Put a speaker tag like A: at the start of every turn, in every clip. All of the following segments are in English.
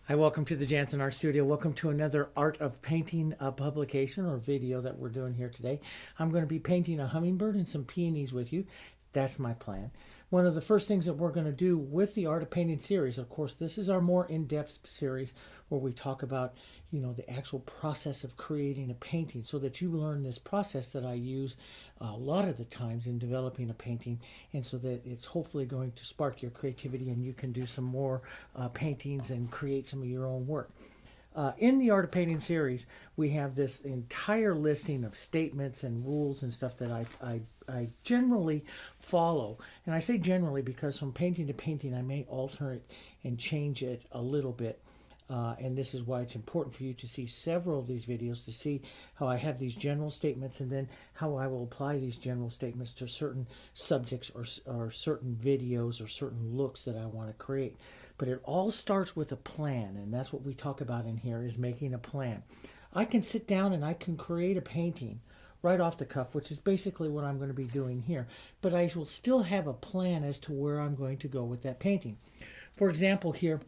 A: Hi, welcome to the Jansen Art Studio. Welcome to another Art of Painting publication or video that we're doing here today. I'm going to be painting a hummingbird and some peonies with you. That's my plan. One of the first things that we're going to do with the Art of Painting series, of course, this is our more in-depth series where we talk about, the actual process of creating a painting so that you learn this process that I use a lot of the times in developing a painting, and so that it's hopefully going to spark your creativity and you can do some more paintings and create some of your own work. In the Art of Painting series, we have this entire listing of statements and rules and stuff that I generally follow. And I say generally because from painting to painting, I may alter it and change it a little bit. And this is why it's important for you to see several of these videos to see how I have these general statements and then how I will apply these general statements to certain subjects or certain videos or certain looks that I want to create. But it all starts with a plan, and that's what we talk about in here, is making a plan. I can sit down and I can create a painting right off the cuff, which is basically what I'm going to be doing here. But I will still have a plan as to where I'm going to go with that painting. For example, here,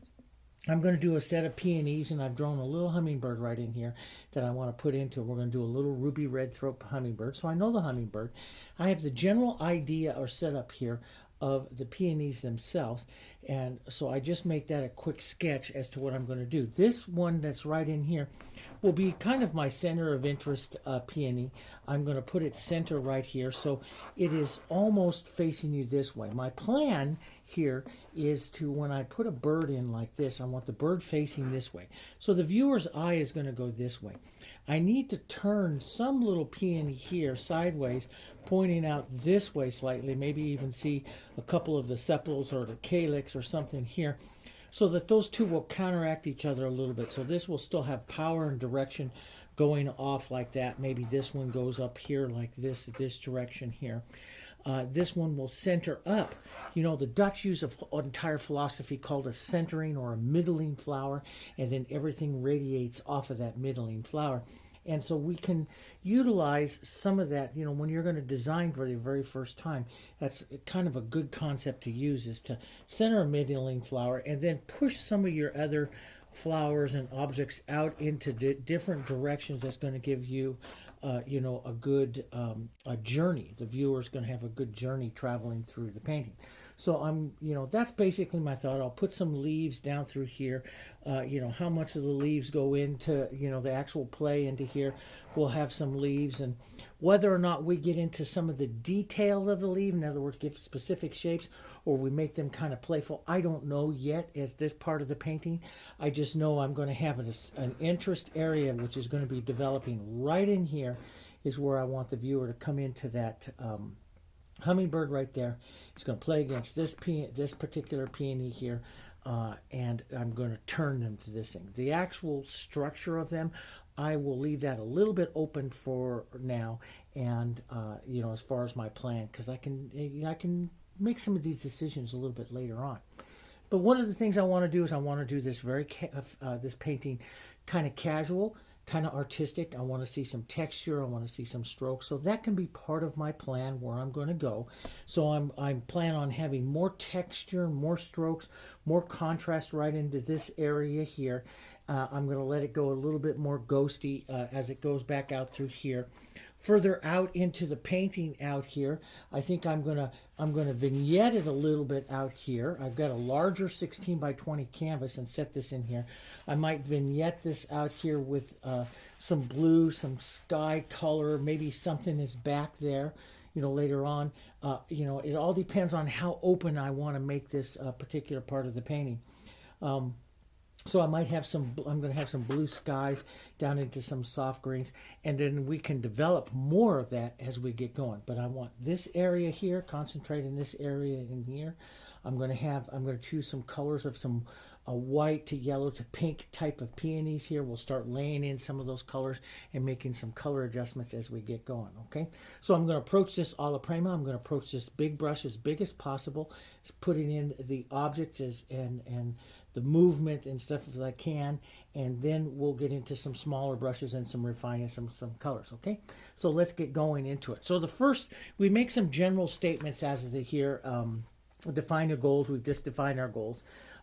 A: I'm going to do a set of peonies, and I've drawn a little hummingbird right in here that I want to put into. We're going to do a little ruby red throat hummingbird. So I know the hummingbird. I have the general idea or setup here of the peonies themselves, and so I just make that a quick sketch as to what I'm going to do. This one that's right in here will be kind of my center of interest peony. I'm going to put it center right here, so it is almost facing you this way. My plan here is to, when I put a bird in like this, I want the bird facing this way. So the viewer's eye is going to go this way. I need to turn some little peony here sideways, pointing out this way slightly, maybe even see a couple of the sepals or the calyx or something here, so that those two will counteract each other a little bit. So this will still have power and direction going off like that. Maybe this one goes up here like this direction here. This one will center up. The Dutch use an entire philosophy called a centering or a middling flower, and then everything radiates off of that middling flower. And so we can utilize some of that, when you're going to design for the very first time. That's kind of a good concept to use, is to center a middling flower and then push some of your other flowers and objects out into different directions. That's going to give you a good a journey. The viewer's going to have a good journey traveling through the painting. So that's basically my thought. I'll put some leaves down through here. How much of the leaves go into, the actual play into here. We'll have some leaves, and whether or not we get into some of the detail of the leaf, in other words, give specific shapes, or we make them kind of playful, I don't know yet as this part of the painting. I just know I'm going to have an interest area, which is going to be developing right in here, is where I want the viewer to come into that hummingbird right there. It's going to play against this particular peony here, and I'm going to turn them to this thing. The actual structure of them, I will leave that a little bit open for now, and as far as my plan, because I can make some of these decisions a little bit later on. But one of the things I want to do is I want to do this this painting kind of casual, kind of artistic. I want to see some texture. I want to see some strokes. So that can be part of my plan where I'm going to go. So I'm planning on having more texture, more strokes, more contrast right into this area here. I'm going to let it go a little bit more ghosty as it goes back out through here. Further out into the painting out here, I think I'm gonna vignette it a little bit out here. I've got a larger 16 by 20 canvas and set this in here. I might vignette this out here with some blue, some sky color, maybe something is back there, later on. It all depends on how open I want to make this particular part of the painting. So I might have I'm going to have some blue skies down into some soft greens, and then we can develop more of that as we get going. But I want this area here, concentrate in this area in here. I'm going to choose some colors of some white to yellow to pink type of peonies here. We'll start laying in some of those colors and making some color adjustments as we get going, okay? So I'm going to approach this alla prima. I'm going to approach this big brush as big as possible, putting in the objects and the movement and stuff as I can, and then we'll get into some smaller brushes and some refining some colors, okay? So let's get going into it. So the first, we make some general statements as of the here, define the goals. We've just defined our goals.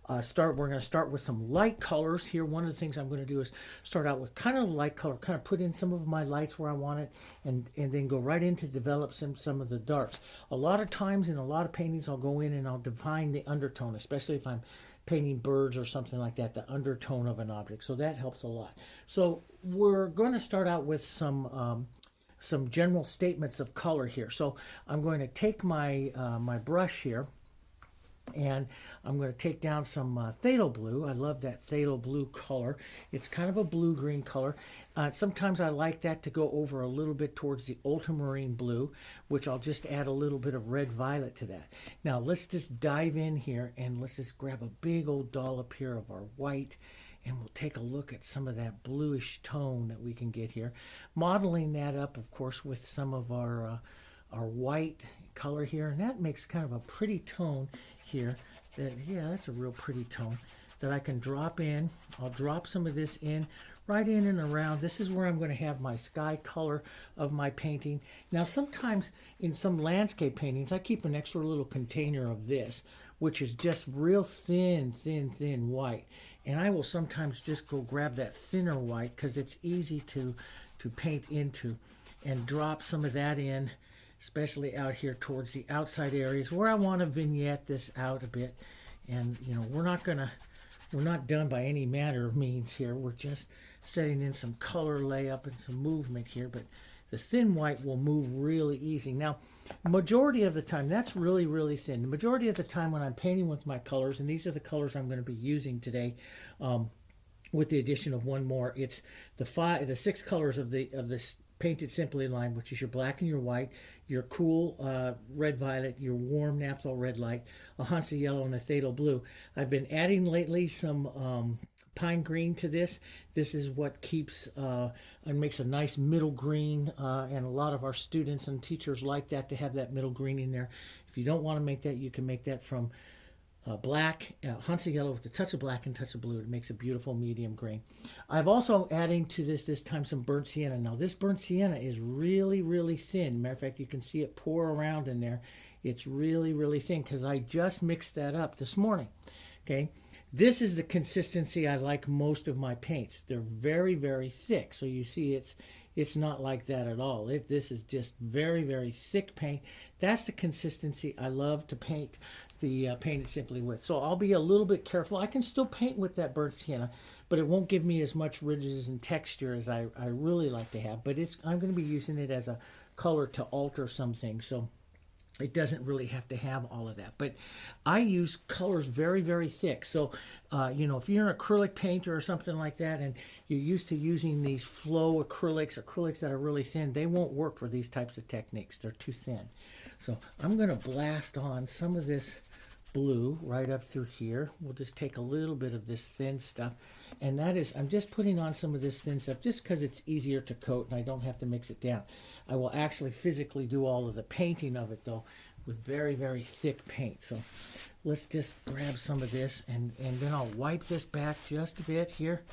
A: We're going to start with some light colors here. One of the things I'm going to do is start out with kind of light color, kind of put in some of my lights where I want it, and then go right into develop some of the darks. A lot of times in a lot of paintings, I'll go in and I'll define the undertone, especially if I'm painting birds or something like that, the undertone of an object. So that helps a lot. So we're going to start out with some general statements of color here. So I'm going to take my my brush here, and I'm going to take down some Phthalo Blue. I love that Phthalo Blue color. It's kind of a blue-green color. Sometimes I like that to go over a little bit towards the ultramarine blue, which I'll just add a little bit of red violet to that. Now let's just dive in here, and let's just grab a big old dollop here of our white, and we'll take a look at some of that bluish tone that we can get here. Modeling that up, of course, with some of our white color here, and that makes kind of a pretty tone here. That's a real pretty tone that I can drop in. I'll drop some of this in, right in and around. This is where I'm going to have my sky color of my painting. Now sometimes in some landscape paintings, I keep an extra little container of this, which is just real thin white. And I will sometimes just go grab that thinner white because it's easy to paint into, and drop some of that in, especially out here towards the outside areas where I want to vignette this out a bit. And you know, we're not done by any manner of means here. We're just setting in some color layup and some movement here, but the thin white will move really easy. Now, majority of the time, that's really thin. The majority of the time when I'm painting with my colors, and these are the colors I'm going to be using today, with the addition of one more, it's the 6 colors of this Painted Simply line, which is your black and your white, your cool red violet, your warm Naphthol Red Light, a Hansa Yellow, and a Phthalo Blue. I've been adding lately some pine green to this. This is what keeps and makes a nice middle green, and a lot of our students and teachers like that, to have that middle green in there. If you don't want to make that, you can make that from black, Hansa Yellow with a touch of black and touch of blue. It makes a beautiful medium green. I'm also adding to this time some burnt sienna. Now this burnt sienna is really thin. Matter of fact, you can see it pour around in there. It's really thin because I just mixed that up this morning. Okay, this is the consistency I like most of my paints. They're very thick. So you see it's not like that at all. This is just very thick paint. That's the consistency I love to paint the Painted Simply with. So I'll be a little bit careful. I can still paint with that burnt sienna, but it won't give me as much ridges and texture as I really like to have. But I'm going to be using it as a color to alter some things. So it doesn't really have to have all of that. But I use colors very thick. So, you know, if you're an acrylic painter or something like that, and you're used to using these flow acrylics that are really thin, they won't work for these types of techniques. They're too thin. So I'm going to blast on some of this blue right up through here. We'll just take a little bit of this thin stuff, and that is, I'm just putting on some of this thin stuff just because it's easier to coat and I don't have to mix it down. I will actually physically do all of the painting of it though with very thick paint. So let's just grab some of this, and then I'll wipe this back just a bit here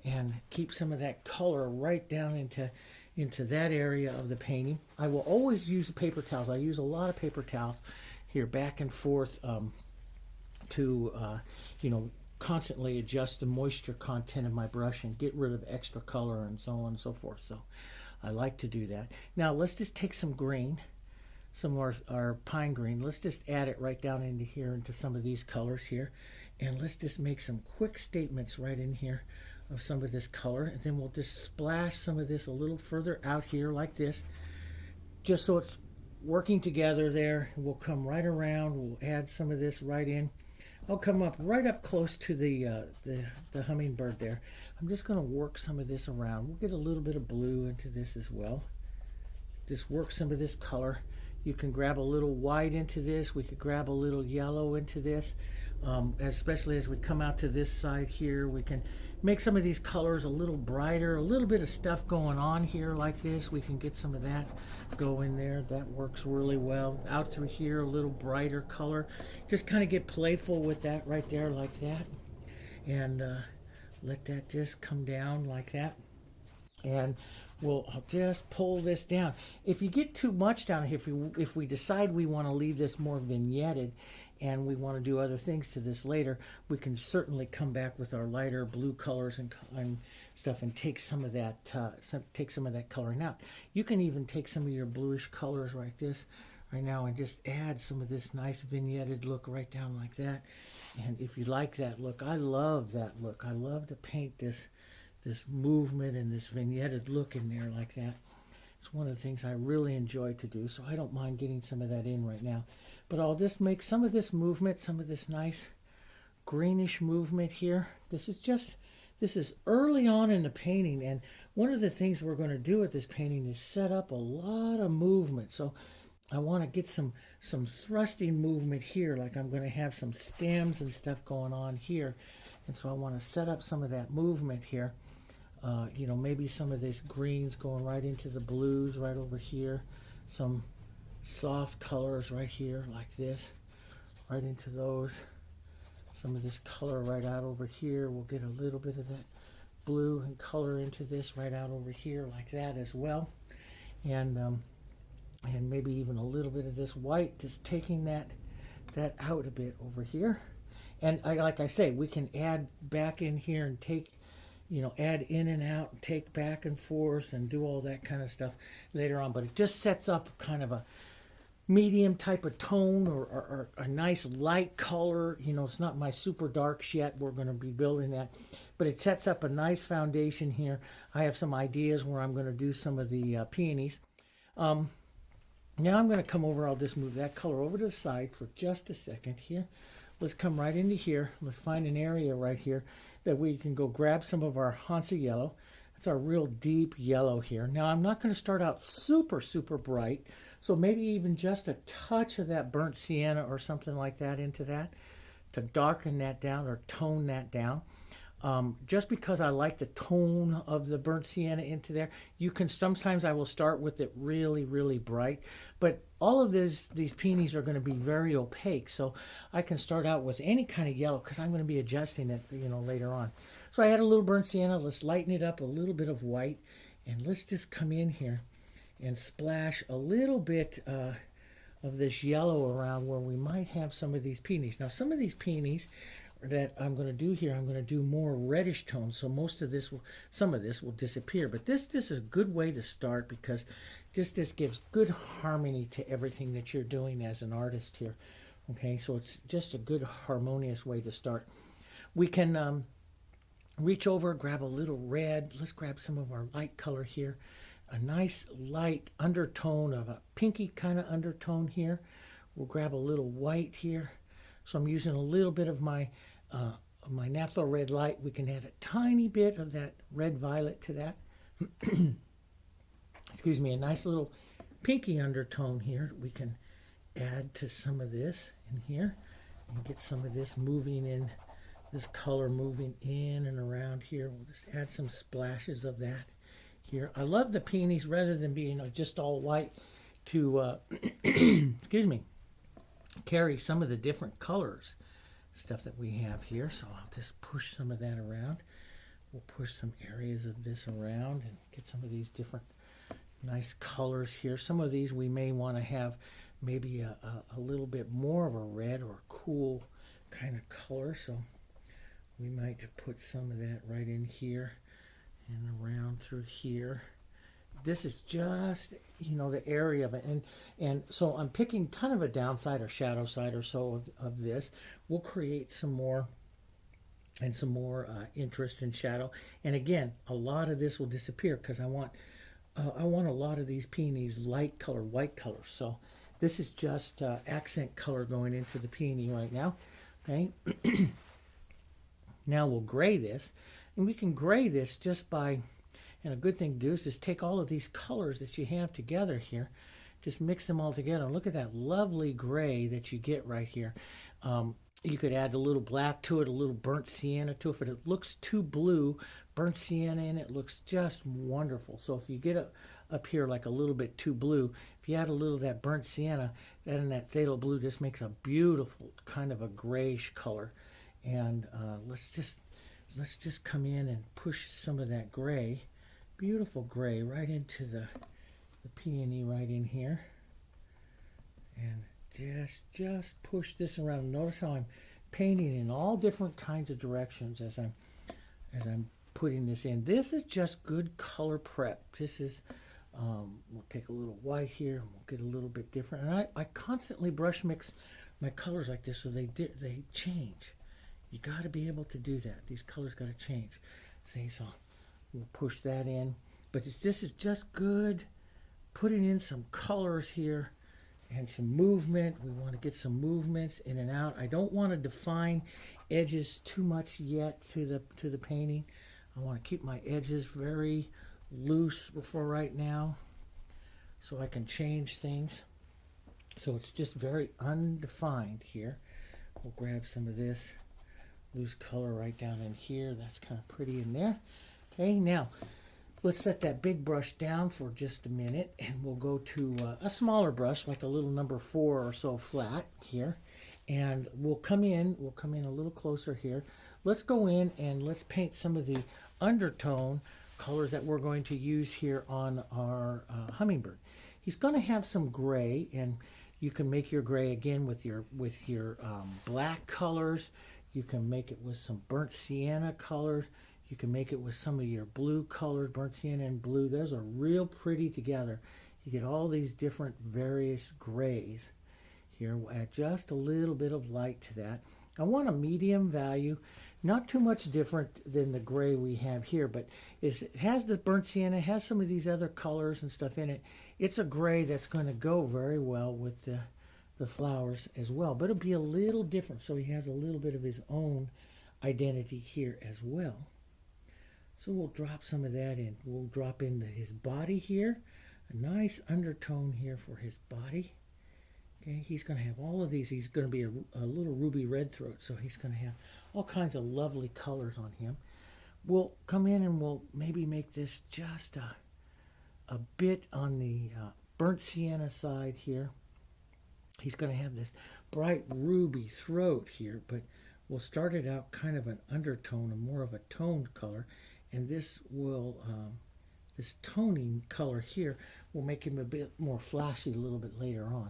A: and keep some of that color right down into that area of the painting. I will always use paper towels. I use a lot of paper towels here back and forth to you know, constantly adjust the moisture content of my brush and get rid of extra color and so on and so forth. So I like to do that. Now let's just take some green, some of our pine green. Let's just add it right down into here, into some of these colors here, and let's just make some quick statements right in here of some of this color, and then we'll just splash some of this a little further out here like this, just so it's working together there. We'll come right around, we'll add some of this right in. I'll come up right up close to the hummingbird there. I'm just going to work some of this around. We'll get a little bit of blue into this as well. Just work some of this color. You can grab a little white into this. We could grab a little yellow into this. Especially as we come out to this side here, we can make some of these colors a little brighter, a little bit of stuff going on here like this. We can get some of that go in there. That works really well. Out through here, a little brighter color. Just kind of get playful with that right there like that. And let that just come down like that. And we'll just pull this down. If you get too much down here, if we decide we want to leave this more vignetted, and we want to do other things to this later, we can certainly come back with our lighter blue colors and stuff and take some of that coloring out. You can even take some of your bluish colors like this right now and just add some of this nice vignetted look right down like that. And if you like that look, I love that look. I love to paint this movement and this vignetted look in there like that. It's one of the things I really enjoy to do, so I don't mind getting some of that in right now. But I'll just make some of this movement, some of this nice greenish movement here. This is early on in the painting, and one of the things we're going to do with this painting is set up a lot of movement. So I want to get some thrusting movement here, like I'm going to have some stems and stuff going on here. And so I want to set up some of that movement here. You know, maybe some of this greens going right into the blues right over here. Some soft colors right here like this, right into those. Some of this color right out over here. We'll get a little bit of that blue and color into this right out over here like that as well. And maybe even a little bit of this white, just taking that out a bit over here. And like I say, we can add back in here and take, you know, add in and out, and take back and forth and do all that kind of stuff later on. But it just sets up kind of a medium type of tone or a nice light color. You know, it's not my super darks yet. We're going to be building that. But it sets up a nice foundation here. I have some ideas where I'm going to do some of the peonies. Now I'm going to come over. I'll just move that color over to the side for just a second here. Let's come right into here. Let's find an area right here that we can go grab some of our Hansa Yellow. It's our real deep yellow here. Now I'm not going to start out super, super bright. So maybe even just a touch of that burnt sienna or something like that into that to darken that down or tone that down. Just because I like the tone of the burnt sienna into there, you can sometimes I will start with it really, really bright, but all of these peonies are going to be very opaque, so I can start out with any kind of yellow because I'm going to be adjusting it, you know, later on. So I had a little burnt sienna. Let's lighten it up a little bit of white, and let's just come in here and splash a little bit of this yellow around where we might have some of these peonies. Now, some of these peonies that I'm going to do here, I'm going to do more reddish tones, so some of this will disappear. But this is a good way to start because this gives good harmony to everything that you're doing as an artist here. Okay, so it's just a good harmonious way to start. We can reach over, grab a little red. Let's grab some of our light color here. A nice light undertone of a pinky kind of undertone here. We'll grab a little white here. So I'm using a little bit of my Naphthol Red Light. We can add a tiny bit of that red violet to that. Excuse me, a nice little pinky undertone here. We can add to some of this in here and get some of this moving in, this color moving in and around here. We'll just add some splashes of that here. I love the peonies rather than being just all white to, excuse me, carry some of the different colors stuff that we have here. So I'll just push some of that around. We'll push some areas of this around and get some of these different nice colors here. Some of these we may want to have maybe a little bit more of a red or a cool kind of color. So we might put some of that right in here and around through here. This is just, you know, the area of it. And so I'm picking kind of a downside or shadow side or so of this. We'll create some more interest in shadow. And again, a lot of this will disappear because I want a lot of these peonies light color, white color. So this is just accent color going into the peony right now. Okay. Now we'll gray this. And we can gray this just by, and a good thing to do is just take all of these colors that you have together here, just mix them all together. And look at that lovely gray that you get right here. You could add a little black to it, a little burnt sienna to it. If it looks too blue, burnt sienna in it looks just wonderful. So if you get up here like a little bit too blue, if you add a little of that burnt sienna, that and that phthalo blue just makes a beautiful kind of a grayish color. And let's just come in and push some of that gray, beautiful gray, right into the peony right in here. And just push this around. Notice how I'm painting in all different kinds of directions as I'm putting this in. This is just good color prep. This is we'll take a little white here and we'll get a little bit different. And I constantly brush mix my colors like this so they change. You got to be able to do that. These colors got to change. See, so we'll push that in. But this is just good putting in some colors here and some movement. We want to get some movements in and out. I don't want to define edges too much yet to the painting. I want to keep my edges very loose for right now so I can change things. So it's just very undefined here. We'll grab some of this loose color right down in here. That's kind of pretty in there. Okay, now let's set that big brush down for just a minute, and we'll go to a smaller brush, like a little number 4 or so flat here, and we'll come in a little closer here. Let's go in and let's paint some of the undertone colors that we're going to use here on our hummingbird. He's going to have some gray, and you can make your gray again with your black colors. You can make it with some burnt sienna colors. You can make it with some of your blue colors, burnt sienna and blue. Those are real pretty together. You get all these different various grays here. We'll add just a little bit of light to that. I want a medium value, not too much different than the gray we have here, but it has the burnt sienna, has some of these other colors and stuff in it. It's a gray that's going to go very well with the flowers as well, but it'll be a little different, so he has a little bit of his own identity here as well. So we'll drop some of that in. We'll drop in his body here, a nice undertone here for his body. Okay, he's going to have all of these. He's going to be a little ruby red throat, so he's going to have all kinds of lovely colors on him. We'll come in and we'll maybe make this just a bit on the burnt sienna side here. He's going to have this bright ruby throat here, but we'll start it out kind of an undertone, a more of a toned color, and this will this toning color here will make him a bit more flashy a little bit later on.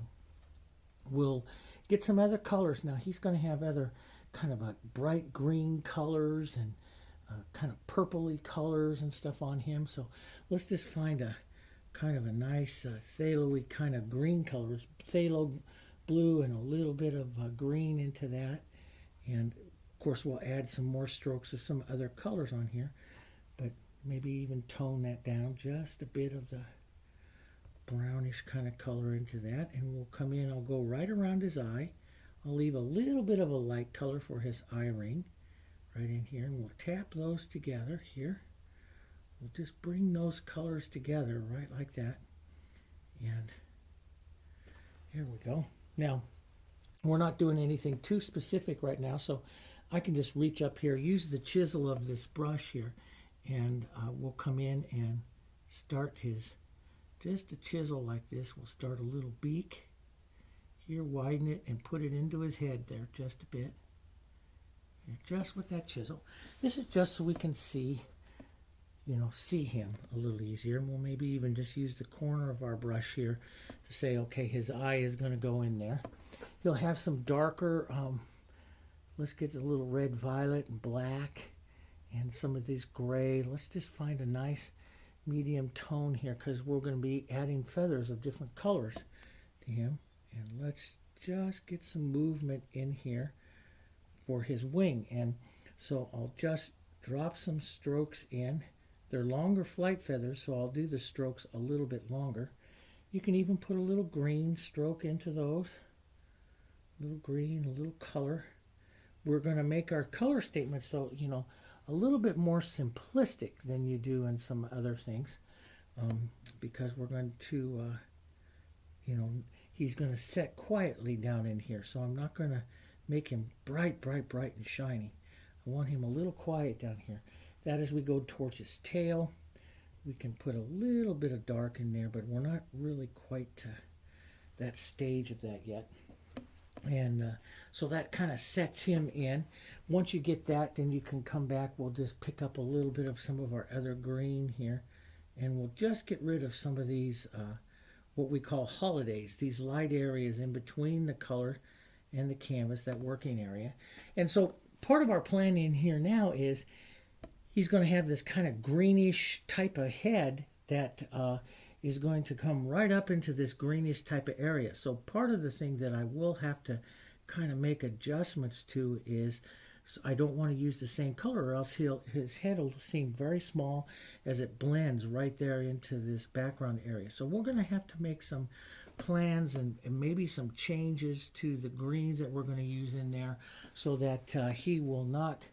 A: We'll get some other colors. Now he's going to have other kind of a bright green colors and kind of purpley colors and stuff on him. So let's just find a kind of a nice phthalo-y kind of green colors, phthalo blue and a little bit of green into that. And of course we'll add some more strokes of some other colors on here, but maybe even tone that down just a bit of the brownish kind of color into that. And we'll come in, I'll go right around his eye. I'll leave a little bit of a light color for his eye ring right in here, and we'll tap those together here. We'll just bring those colors together right like that. And here we go. Now, we're not doing anything too specific right now, so I can just reach up here, use the chisel of this brush here, and we'll come in and start his, just a chisel like this. We'll start a little beak here, widen it, and put it into his head there just a bit. And just with that chisel. This is just so we can see, see him a little easier. And we'll maybe even just use the corner of our brush here to say, okay, his eye is going to go in there. He'll have some darker, let's get a little red, violet, and black, and some of these gray. Let's just find a nice medium tone here, because we're going to be adding feathers of different colors to him. And let's just get some movement in here for his wing. And so I'll just drop some strokes in. They're longer flight feathers, so I'll do the strokes a little bit longer. You can even put a little green stroke into those. A little green, a little color. We're going to make our color statement so, a little bit more simplistic than you do in some other things, because we're going to, he's going to set quietly down in here. So I'm not going to make him bright, bright, bright and shiny. I want him a little quiet down here. That as we go towards his tail, we can put a little bit of dark in there, but we're not really quite to that stage of that yet. And so that kind of sets him in. Once you get that, then you can come back. We'll just pick up a little bit of some of our other green here, and we'll just get rid of some of these what we call holidays, these light areas in between the color and the canvas, that working area. And so part of our plan in here now is he's going to have this kind of greenish type of head that is going to come right up into this greenish type of area. So part of the thing that I will have to kind of make adjustments to is I don't want to use the same color, or else his head will seem very small as it blends right there into this background area. So we're going to have to make some plans and maybe some changes to the greens that we're going to use in there, so that he will not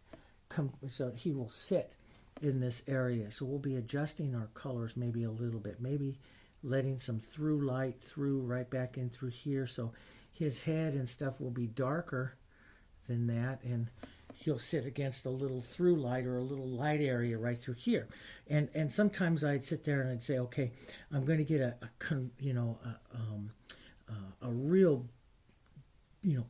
A: come, so he will sit in this area. So we'll be adjusting our colors maybe a little bit, maybe letting some through light through right back in through here, so his head and stuff will be darker than that, and he'll sit against a little through light or a little light area right through here. And sometimes I'd sit there and I'd say, okay, I'm going to get a real,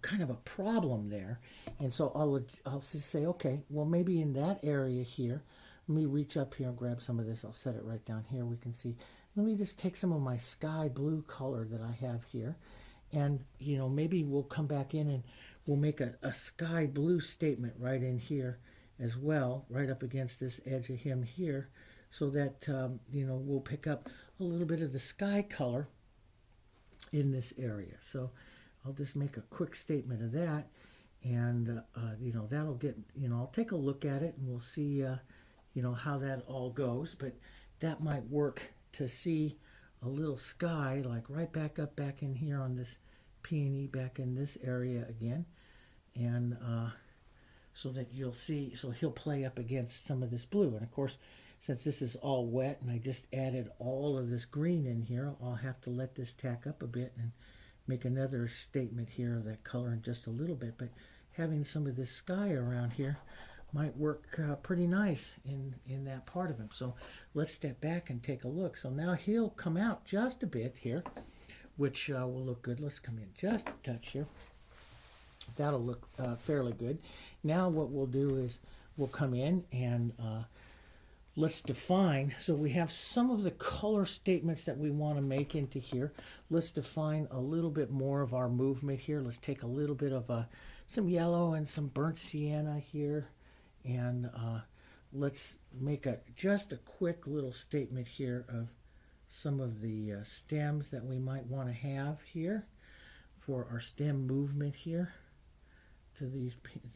A: kind of a problem there. And so I'll just say, okay, well, maybe in that area here, let me reach up here and grab some of this. I'll set it right down here. We can see. Let me just take some of my sky blue color that I have here. And, maybe we'll come back in and we'll make a sky blue statement right in here as well, right up against this edge of him here, so that, we'll pick up a little bit of the sky color in this area. So I'll just make a quick statement of that, and, that'll get, I'll take a look at it and we'll see, how that all goes. But that might work to see a little sky, like right back in here on this peony, back in this area again, and so that you'll see, so he'll play up against some of this blue. And of course, since this is all wet and I just added all of this green in here, I'll have to let this tack up a bit and make another statement here of that color in just a little bit. But having some of this sky around here might work pretty nice in that part of him. So let's step back and take a look. So now he'll come out just a bit here, which will look good. Let's come in just a touch here. That'll look fairly good. Now what we'll do is we'll come in and let's define. So we have some of the color statements that we want to make into here. Let's define a little bit more of our movement here. Let's take a little bit of some yellow and some burnt sienna here. And let's make just a quick little statement here of some of the stems that we might want to have here for our stem movement here to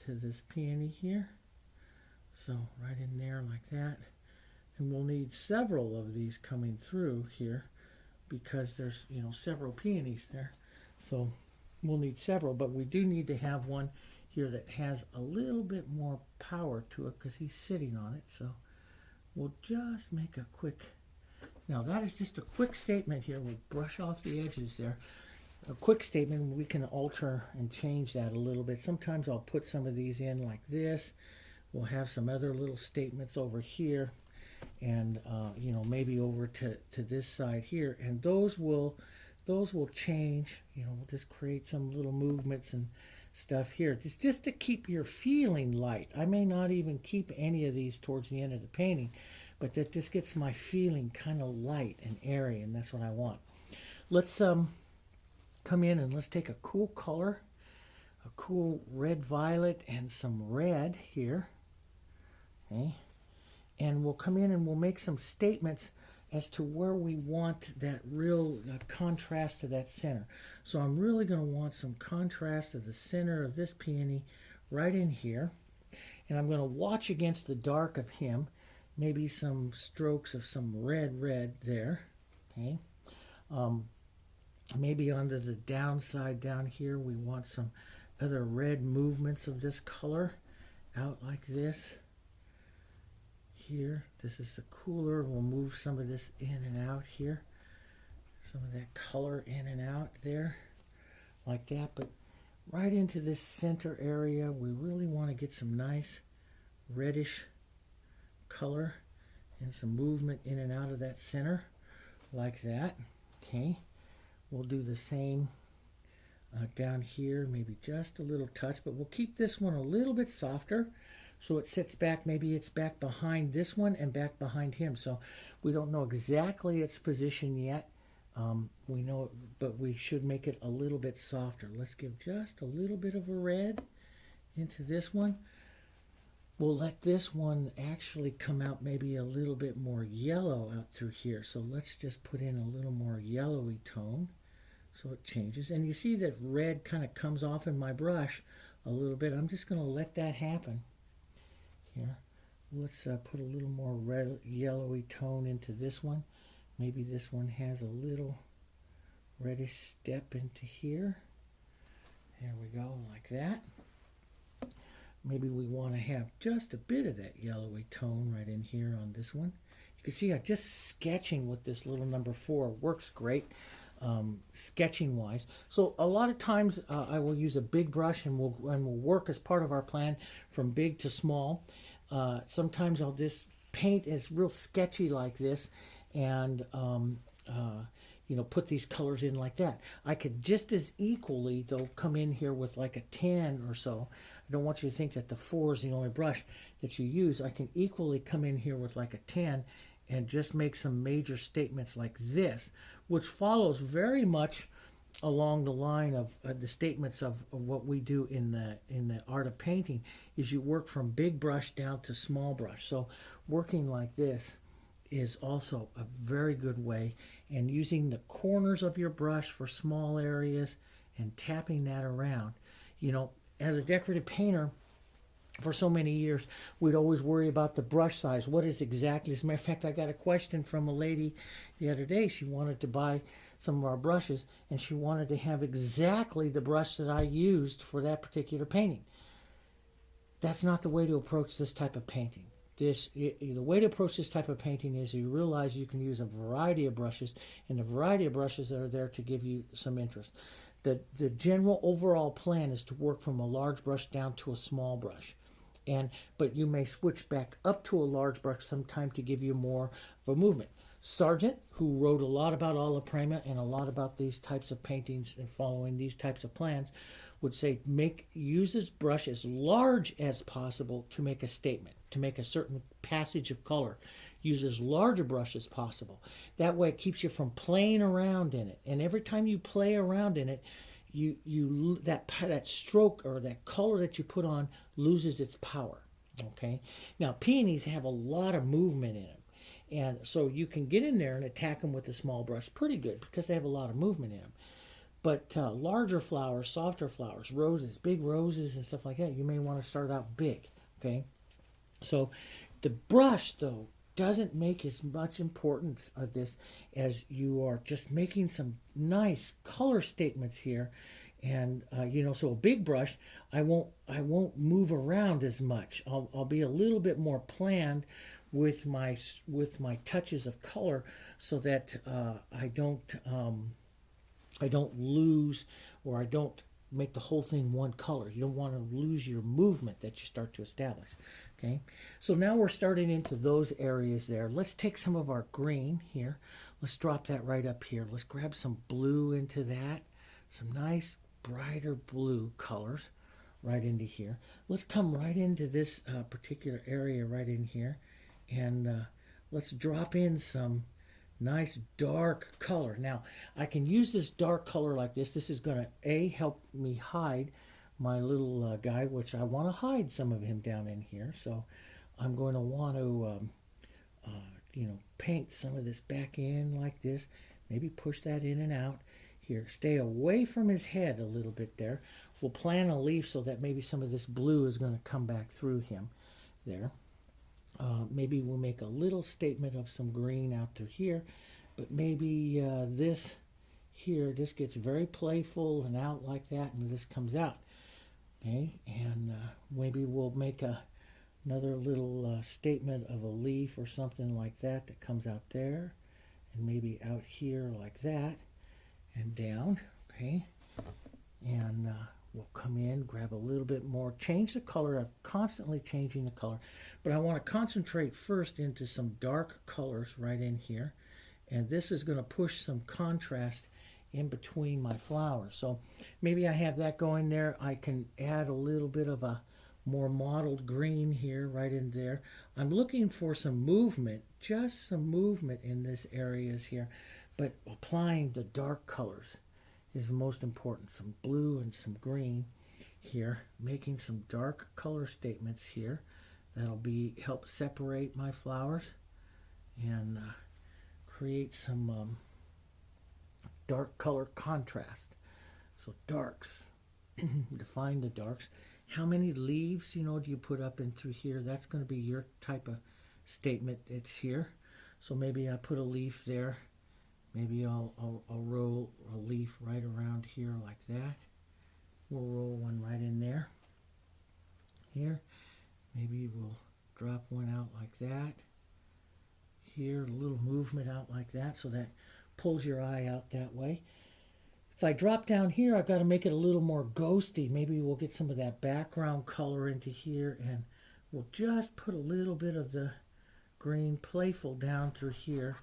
A: this peony here. So right in there like that. And we'll need several of these coming through here because there's several peonies there. So we'll need several, but we do need to have one here that has a little bit more power to it because he's sitting on it. So we'll just make a quick, now that is just a quick statement here. We'll brush off the edges there. A quick statement, we can alter and change that a little bit. Sometimes I'll put some of these in like this. We'll have some other little statements over here, and maybe over to this side here, and those will change. We'll just create some little movements and stuff here. It's just to keep your feeling light. I may not even keep any of these towards the end of the painting, but that just gets my feeling kind of light and airy, and that's what I want. Let's come in and let's take a cool color, a cool red violet and some red here. Okay. And we'll come in and we'll make some statements as to where we want that real contrast to that center. So I'm really going to want some contrast to the center of this peony right in here. And I'm going to watch against the dark of him, maybe some strokes of some red there. Okay. Maybe onto the downside down here, we want some other red movements of this color out like this. Here, this is the cooler. We'll move some of this in and out here. Some of that color in and out there, like that. But right into this center area, we really want to get some nice reddish color and some movement in and out of that center, like that. Okay. We'll do the same down here, maybe just a little touch, but we'll keep this one a little bit softer. So it sits back, maybe it's back behind this one and back behind him. So we don't know exactly its position yet We know, but we should make it a little bit softer. Let's give just a little bit of a red into this one. We'll let this one actually come out maybe a little bit more yellow out through here. So let's just put in a little more yellowy tone so it changes. And you see that red kind of comes off in my brush a little bit. I'm just going to let that happen here. Let's put a little more red, yellowy tone into this one. Maybe this one has a little reddish step into here. There we go, like that. Maybe we want to have just a bit of that yellowy tone right in here on this one. You can see I'm just sketching with this little number 4. Works great sketching wise. So a lot of times I will use a big brush and we'll work as part of our plan from big to small. Sometimes I'll just paint as real sketchy like this and put these colors in like that. I could just as equally though come in here with like a 10 or so. I don't want you to think that the 4 is the only brush that you use. I can equally come in here with like a 10 and just make some major statements like this, which follows very much along the line of the statements of what we do in the art of painting, is you work from big brush down to small brush. So working like this is also a very good way, and using the corners of your brush for small areas and tapping that around. As a decorative painter, for so many years, we'd always worry about the brush size. What is exactly? As a matter of fact, I got a question from a lady the other day. She wanted to buy some of our brushes, and she wanted to have exactly the brush that I used for that particular painting. That's not the way to approach this type of painting. The way to approach this type of painting is you realize you can use a variety of brushes, and the variety of brushes that are there to give you some interest. The general overall plan is to work from a large brush down to a small brush. But you may switch back up to a large brush sometime to give you more of a movement. Sargent, who wrote a lot about alla prima and a lot about these types of paintings and following these types of plans, would say use this brush as large as possible to make a statement, to make a certain passage of color. Use as large a brush as possible. That way it keeps you from playing around in it. And every time you play around in it, that stroke or that color that you put on loses its power. Okay. Now peonies have a lot of movement in them, and so you can get in there and attack them with a small brush pretty good because they have a lot of movement in them. But larger flowers, softer flowers, roses, big roses and stuff like that, you may want to start out big. Okay. So the brush though doesn't make as much importance of this as you are just making some nice color statements here. And so a big brush, I won't move around as much. I'll be a little bit more planned with my touches of color, so that I don't lose, or I don't make the whole thing one color. You don't want to lose your movement that you start to establish. Okay, so now we're starting into those areas there. Let's take some of our green here. Let's drop that right up here. Let's grab some blue into that. Some nice brighter blue colors right into here. Let's come right into this particular area right in here. And let's drop in some nice dark color. Now, I can use this dark color like this. This is going to, help me hide my little guy, which I want to hide some of him down in here. So I'm going to want to, paint some of this back in like this. Maybe push that in and out. Here, stay away from his head a little bit there. We'll plant a leaf so that maybe some of this blue is going to come back through him there. Maybe we'll make a little statement of some green out through here. But maybe this here, this gets very playful and out like that, and this comes out. Okay, and maybe we'll make another little statement of a leaf or something like that that comes out there, and maybe out here like that, and down. Okay, and we'll come in, grab a little bit more, change the color. I'm constantly changing the color, but I want to concentrate first into some dark colors right in here, and this is going to push some contrast in between my flowers. So maybe I have that going there. I can add a little bit of a more mottled green here right in there. I'm looking for some movement, just some movement in this areas here. but applying the dark colors is the most important. Some blue and some green here, making some dark color statements here. That'll help separate my flowers and create some dark color contrast. So darks, define the darks. How many leaves, do you put up in through here? That's going to be your type of statement. It's here. So maybe I put a leaf there. Maybe I'll roll a leaf right around here like that. We'll roll one right in there. Here. Maybe we'll drop one out like that. Here, a little movement out like that, so that pulls your eye out that way. If I drop down here, I've got to make it a little more ghosty. Maybe we'll get some of that background color into here, and we'll just put a little bit of the green playful down through here.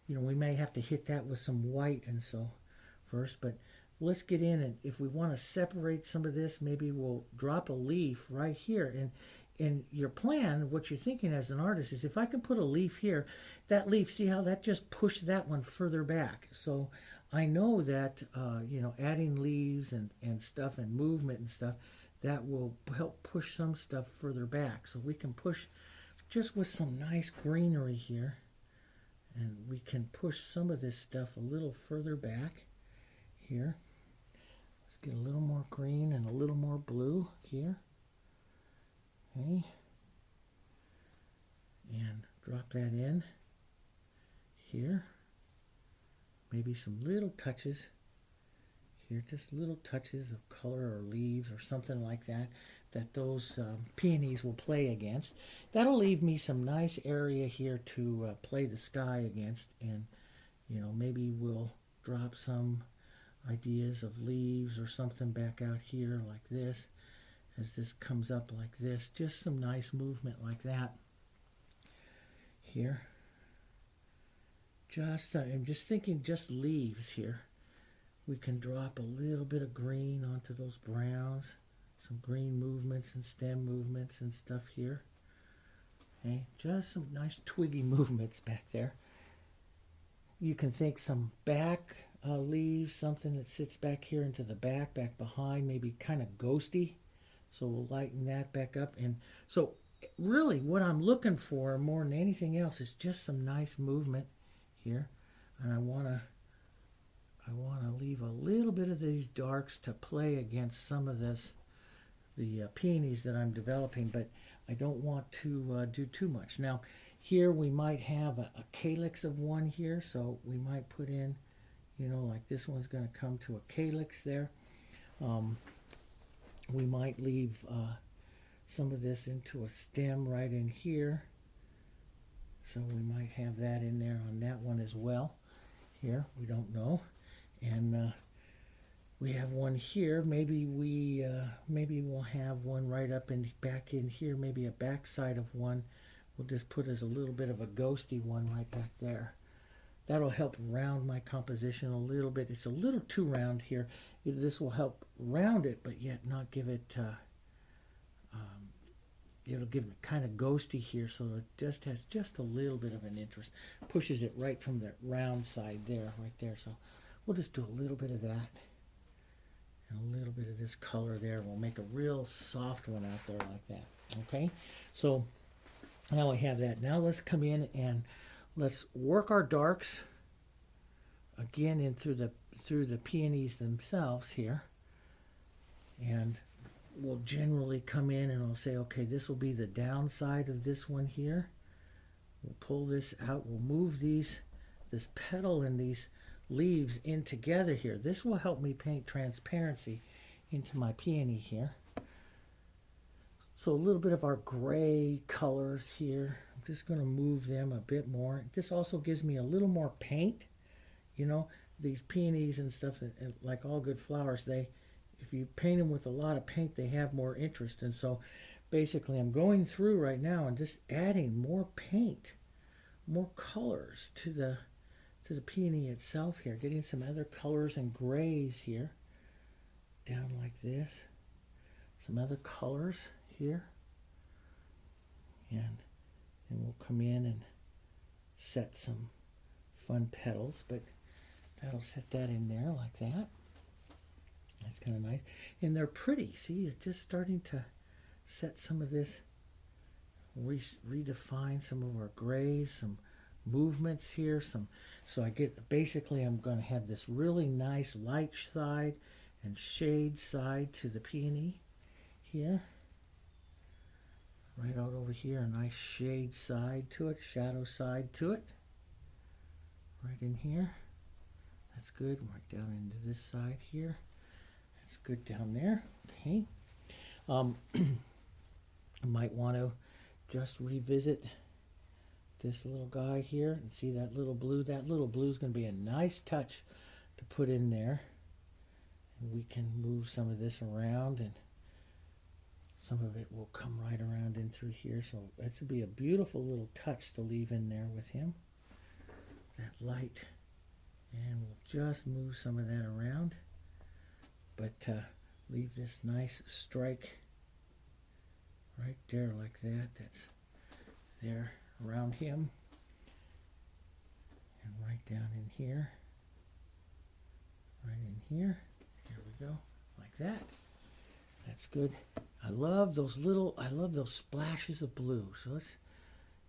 A: We may have to hit that with some white and so first, but let's get in, and if we want to separate some of this, maybe we'll drop a leaf right here. And your plan, what you're thinking as an artist, is if I can put a leaf here, that leaf, see how that just pushed that one further back. So I know that, adding leaves and stuff and movement and stuff, that will help push some stuff further back. So we can push just with some nice greenery here, and we can push some of this stuff a little further back here. Let's get a little more green and a little more blue here. Okay. And drop that in here. Maybe some little touches here, just little touches of color or leaves or something like that, that those peonies will play against. That'll leave me some nice area here to play the sky against, and maybe we'll drop some ideas of leaves or something back out here like this. As this comes up like this, just some nice movement like that here. I'm just thinking just leaves here. We can drop a little bit of green onto those browns, some green movements and stem movements and stuff here. Okay, just some nice twiggy movements back there. You can think some back leaves, something that sits back here into the back behind, maybe kind of ghosty. So we'll lighten that back up. And so really what I'm looking for more than anything else is just some nice movement here. And I want to leave a little bit of these darks to play against some of the peonies that I'm developing, but I don't want to do too much. Now here we might have a calyx of one here, so we might put in, like this one's going to come to a calyx there. We might leave some of this into a stem right in here. So we might have that in there on that one as well. Here, we don't know. And we have one here. Maybe we'll have one right up and back in here. Maybe a backside of one. We'll just put as a little bit of a ghosty one right back there. That'll help round my composition a little bit. It's a little too round here. This will help round it, but yet not give it, it'll give it kind of ghosty here, so it just has just a little bit of an interest. Pushes it right from the round side there, right there. So we'll just do a little bit of that. And a little bit of this color there. We'll make a real soft one out there like that. Okay? So now we have that. Now let's come in and let's work our darks again in through the peonies themselves here, and we'll generally come in and I'll say, okay, this will be the downside of this one here. We'll pull this out. We'll move this petal and these leaves in together here. This will help me paint transparency into my peony here. So a little bit of our gray colors here. I'm just going to move them a bit more. This also gives me a little more paint. These peonies and stuff, like all good flowers, if you paint them with a lot of paint, they have more interest. And so basically I'm going through right now and just adding more paint, more colors to the peony itself here, getting some other colors and grays here, down like this, some other colors here, and we'll come in and set some fun petals. But that'll set that in there like that. That's kind of nice. And they're pretty. See, you're just starting to set some of this, redefine some of our grays, some movements here. So I get, basically I'm going to have this really nice light side and shade side to the peony here. Right out over here, a nice shade side to it, shadow side to it. Right in here. That's good. Right down into this side here. That's good down there. Okay. I might want to just revisit this little guy here and see that little blue. That little blue is going to be a nice touch to put in there. And we can move some of this around, and some of it will come right around in through here. So that's going to be a beautiful little touch to leave in there with him. That light. And we'll just move some of that around. But leave this nice strike right there like that. That's there around him. And right down in here. Right in here. Here we go. Like that. That's good. I love those splashes of blue. So let's,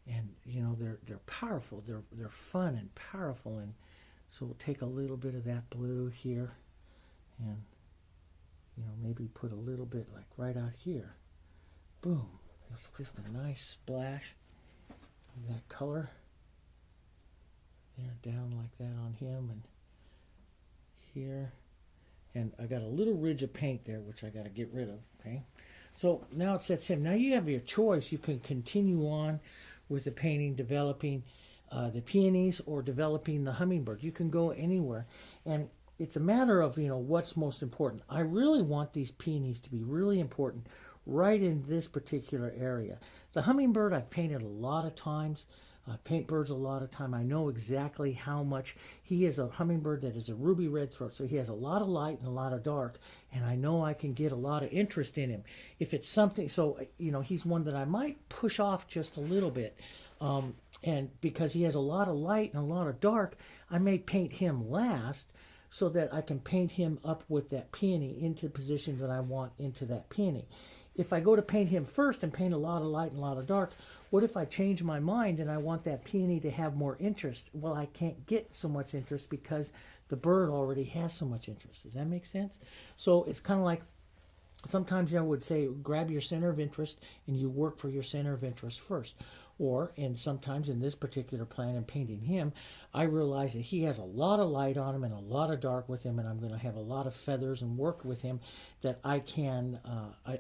A: and you know, they're powerful. They're fun and powerful. And so we'll take a little bit of that blue here and, you know, maybe put a little bit like right out here. Boom. It's just a nice splash of that color. There, down like that on him, and here. And I got a little ridge of paint there, which I got to get rid of, okay? So now it sets him. Now you have your choice. You can continue on with the painting, developing the peonies or developing the hummingbird. You can go anywhere. And it's a matter of, you know, what's most important. I really want these peonies to be really important right in this particular area. The hummingbird I've painted a lot of times. Paint birds a lot of time. I know exactly how much. He is a hummingbird that is a ruby red throat, so he has a lot of light and a lot of dark, and I know I can get a lot of interest in him. If it's something, so, you know, he's one that I might push off just a little bit, and because he has a lot of light and a lot of dark, I may paint him last so that I can paint him up with that peony into the position that I want into that peony. If I go to paint him first and paint a lot of light and a lot of dark, what if I change my mind and I want that peony to have more interest? Well, I can't get so much interest because the bird already has so much interest. Does that make sense? So it's kind of like, sometimes I would say grab your center of interest and you work for your center of interest first. Or, and sometimes in this particular plan and painting him, I realize that he has a lot of light on him and a lot of dark with him, and I'm going to have a lot of feathers and work with him that I can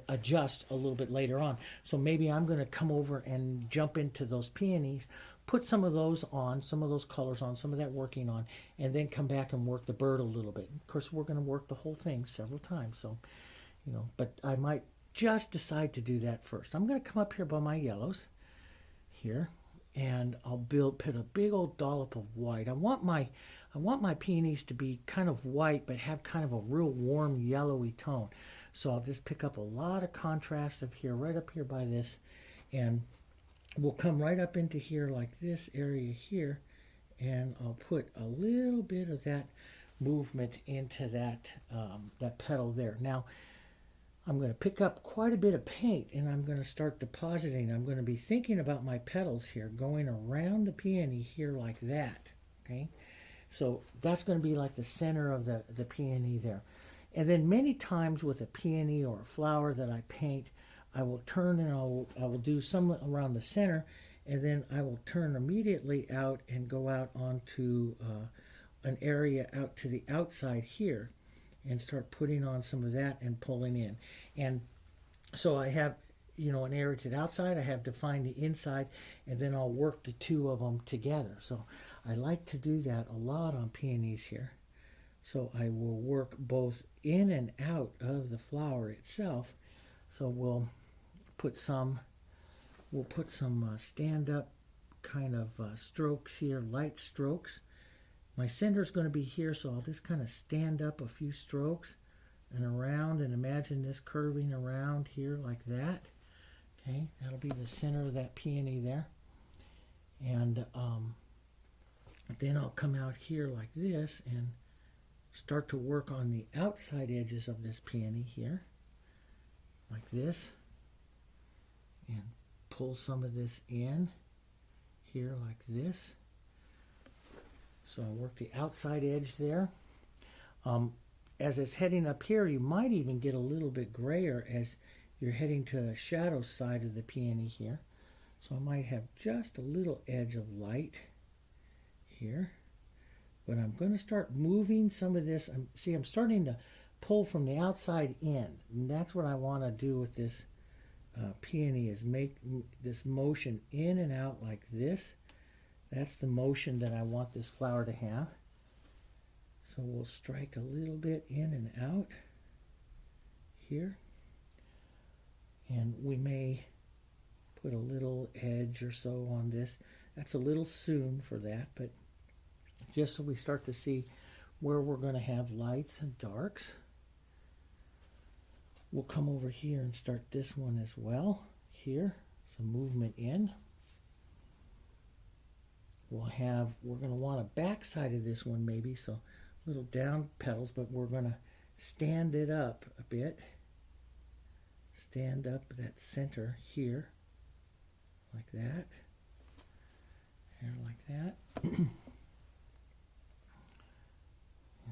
A: adjust a little bit later on. So maybe I'm going to come over and jump into those peonies, put some of those on, some of those colors on, some of that working on, and then come back and work the bird a little bit. Of course, we're going to work the whole thing several times, so, you know, but I might just decide to do that first. I'm going to come up here by my yellows here, and I'll put a big old dollop of white. I want my peonies to be kind of white, but have kind of a real warm yellowy tone. So I'll just pick up a lot of contrast of here, right up here by this, and we'll come right up into here like this area here, and I'll put a little bit of that movement into that that petal there. Now, I'm going to pick up quite a bit of paint and I'm going to start depositing. I'm going to be thinking about my petals here, going around the peony here like that, okay? So that's going to be like the center of the peony there. And then many times with a peony or a flower that I paint, I will turn and I will do some around the center, and then I will turn immediately out and go out onto an area out to the outside here, and start putting on some of that and pulling in. And so I have, you know, an area to the outside, I have defined the inside, and then I'll work the two of them together. So I like to do that a lot on peonies here. So I will work both in and out of the flower itself. So we'll put some stand-up kind of strokes here, light strokes. My center is going to be here, so I'll just kind of stand up a few strokes and around, and imagine this curving around here like that. Okay, that'll be the center of that peony there. And then I'll come out here like this and start to work on the outside edges of this peony here, like this, and pull some of this in here like this. So I work the outside edge there. As it's heading up here, you might even get a little bit grayer as you're heading to the shadow side of the peony here. So I might have just a little edge of light here. But I'm going to start moving some of this. See, I'm starting to pull from the outside in. And that's what I want to do with this peony, is make this motion in and out like this. That's the motion that I want this flower to have. So we'll strike a little bit in and out here. And we may put a little edge or so on this. That's a little soon for that, but just so we start to see where we're going to have lights and darks. We'll come over here and start this one as well. Here, some movement in. We're going to want a back side of this one maybe, so little down petals, but we're going to stand it up a bit. Stand up that center here, like that, and like that. And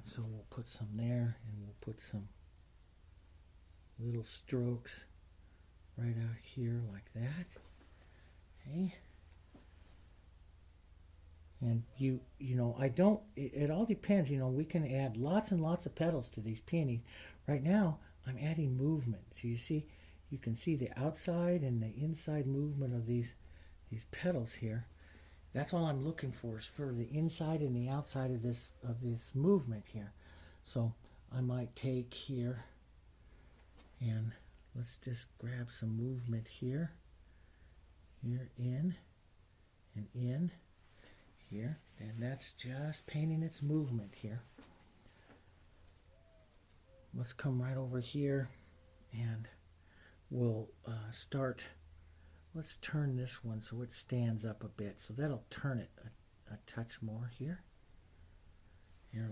A: so we'll put some there, and we'll put some little strokes right out here like that. Okay. And you know, it all depends. You know, we can add lots and lots of petals to these peonies. Right now, I'm adding movement. So you can see the outside and the inside movement of these petals here. That's all I'm looking for, is for the inside and the outside of this movement here. So I might take here and let's just grab some movement here. Here, in and in. Here, and that's just painting its movement here. Let's come right over here and we'll start. Let's turn this one so it stands up a bit, so that'll turn it a touch more here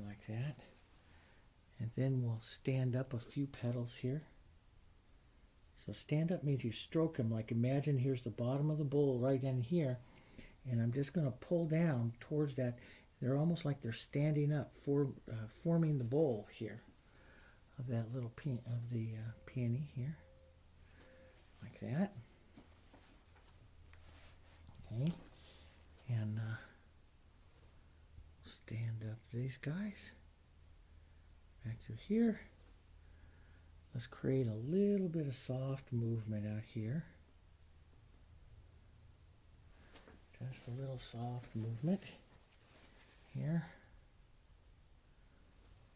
A: like that. And then we'll stand up a few petals here. So stand up means you stroke them, like imagine here's the bottom of the bowl right in here. And I'm just going to pull down towards that. They're almost like they're standing up, forming the bowl here of that little peony here, like that. Okay, and stand up these guys back through here. Let's create a little bit of soft movement out here. Just a little soft movement here.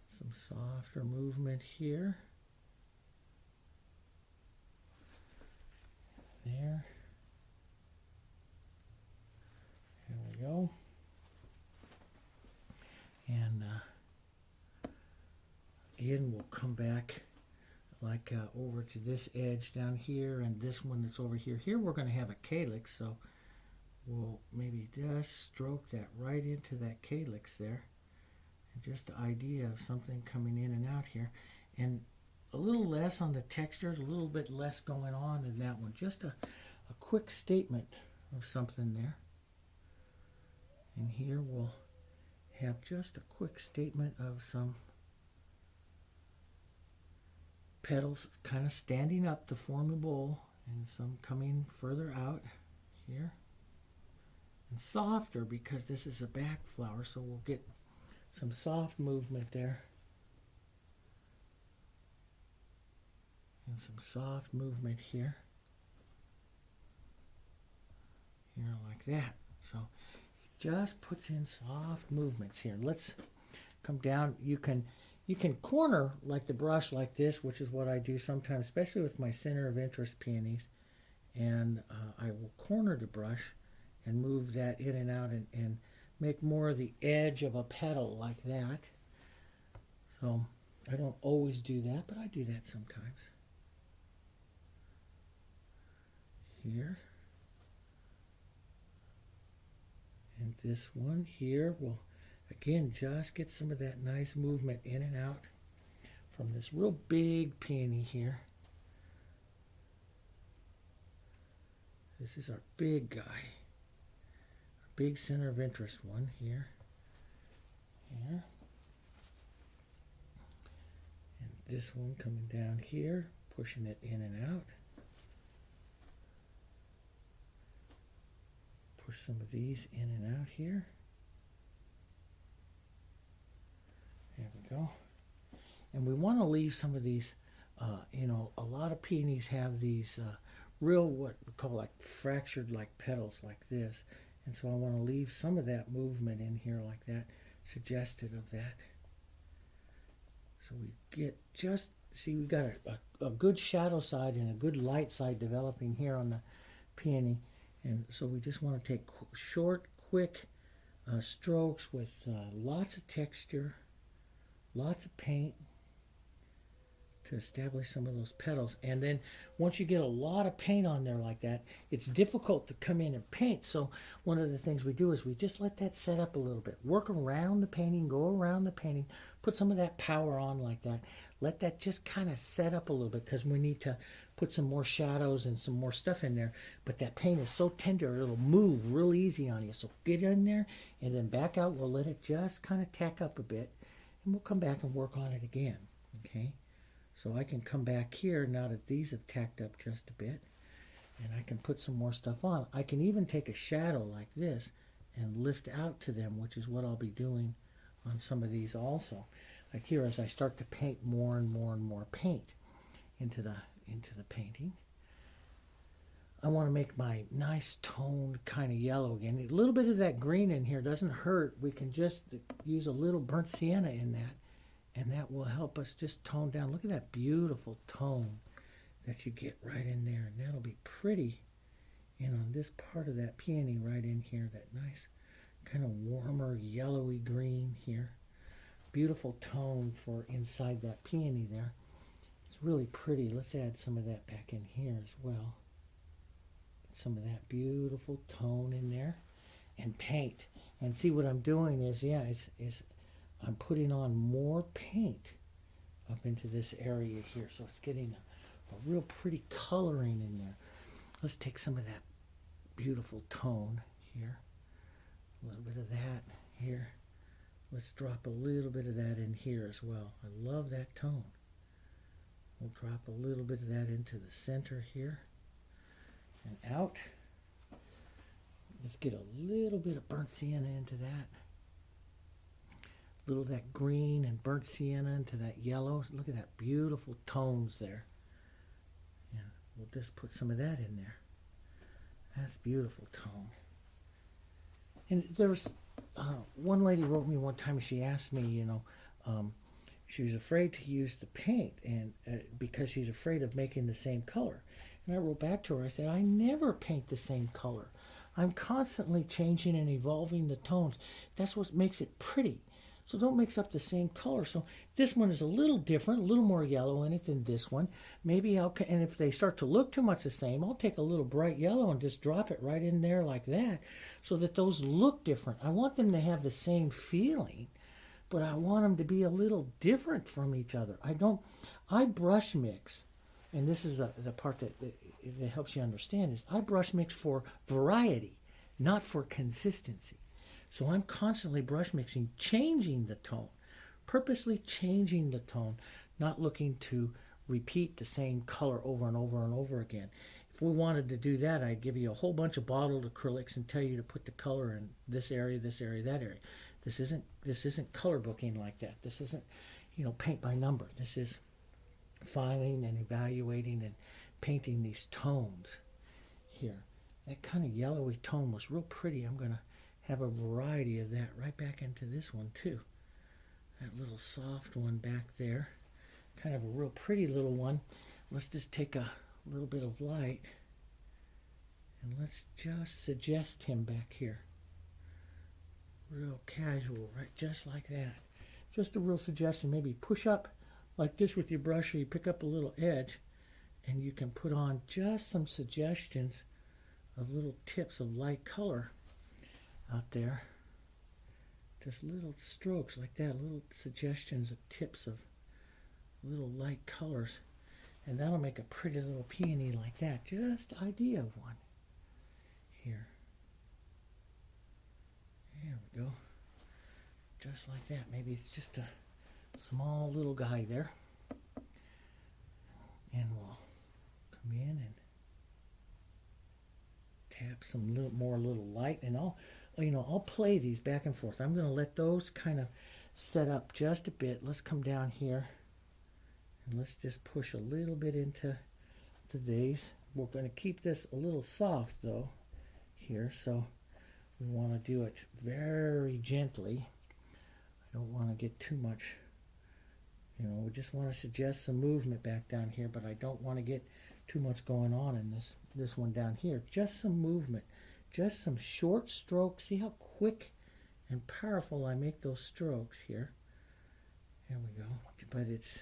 A: Some softer movement here. There. There we go. And again, we'll come back like over to this edge down here, and this one that's over here. Here we're going to have a calyx, so we'll maybe just stroke that right into that calyx there. And just the idea of something coming in and out here. And a little less on the textures, a little bit less going on in that one. Just a quick statement of something there. And here we'll have just a quick statement of some petals kind of standing up to form a bowl, and some coming further out here. And softer because this is a back flower, so we'll get some soft movement there. And some soft movement here. Here like that. So it just puts in soft movements here. Let's come down. You can corner like the brush like this, which is what I do sometimes, especially with my center of interest peonies. And I will corner the brush and move that in and out and make more of the edge of a petal like that. So I don't always do that, but I do that sometimes. Here. And this one here will again, just get some of that nice movement in and out from this real big peony here. This is our big guy, our big center of interest one here, here. And this one coming down here, pushing it in and out. Push some of these in and out here. There we go. And we want to leave some of these, you know, a lot of peonies have these real, what we call like fractured like petals like this. And so I want to leave some of that movement in here like that, suggested of that. So we get just, see, we got a good shadow side and a good light side developing here on the peony. And so we just want to take short, quick strokes with lots of texture, lots of paint to establish some of those petals. And then once you get a lot of paint on there like that, it's difficult to come in and paint. So one of the things we do is we just let that set up a little bit. Work around the painting, go around the painting, put some of that power on like that. Let that just kind of set up a little bit because we need to put some more shadows and some more stuff in there. But that paint is so tender, it'll move real easy on you. So get in there and then back out. We'll let it just kind of tack up a bit. And we'll come back and work on it again. Okay? So I can come back here now that these have tacked up just a bit. And I can put some more stuff on. I can even take a shadow like this and lift out to them, which is what I'll be doing on some of these also. Like here, as I start to paint more and more and more paint into the painting, I want to make my nice toned kind of yellow again. A little bit of that green in here doesn't hurt. We can just use a little burnt sienna in that, and that will help us just tone down. Look at that beautiful tone that you get right in there, and that'll be pretty, you know, this part of that peony right in here, that nice kind of warmer yellowy green here. Beautiful tone for inside that peony there. It's really pretty. Let's add some of that back in here as well. Get some of that beautiful tone in there. And paint. And see what I'm doing is, yeah, is I'm putting on more paint up into this area here. So it's getting a real pretty coloring in there. Let's take some of that beautiful tone here. A little bit of that here. Let's drop a little bit of that in here as well. I love that tone. We'll drop a little bit of that into the center here and out. Let's get a little bit of burnt sienna into that. A little of that green and burnt sienna into that yellow. Look at that beautiful tones there. Yeah, we'll just put some of that in there. That's beautiful tone. And there's one lady wrote me one time. She asked me, you know, she was afraid to use the paint and because she's afraid of making the same color. And I wrote back to her. I said, I never paint the same color. I'm constantly changing and evolving the tones. That's what makes it pretty. So don't mix up the same color. So this one is a little different, a little more yellow in it than this one. Maybe and if they start to look too much the same, I'll take a little bright yellow and just drop it right in there like that so that those look different. I want them to have the same feeling, but I want them to be a little different from each other. I brush mix, and this is the part that helps you understand, is I brush mix for variety, not for consistency. So I'm constantly brush mixing, changing the tone, purposely changing the tone, not looking to repeat the same color over and over and over again. If we wanted to do that, I'd give you a whole bunch of bottled acrylics and tell you to put the color in this area, that area. This isn't color booking like that. This isn't, you know, paint by number. This is filing and evaluating and painting these tones here. That kind of yellowy tone was real pretty. I'm going to have a variety of that right back into this one too. That little soft one back there. Kind of a real pretty little one. Let's just take a little bit of light and let's just suggest him back here. Real casual, right? Just like that. Just a real suggestion. Maybe push up like this with your brush, or you pick up a little edge and you can put on just some suggestions of little tips of light color out there. Just little strokes like that, little suggestions of tips of little light colors. And that'll make a pretty little peony like that. Just idea of one. Here. There we go. Just like that. Maybe it's just a small little guy there. And we'll come in and tap some more little light. And I'll play these back and forth. I'm going to let those kind of set up just a bit. Let's come down here. And let's just push a little bit into these. We're going to keep this a little soft though here, so we want to do it very gently. I don't want to get too much, we just want to suggest some movement back down here, but I don't want to get too much going on in this one down here. Just some movement, just some short strokes. See how quick and powerful I make those strokes here. There we go. But it's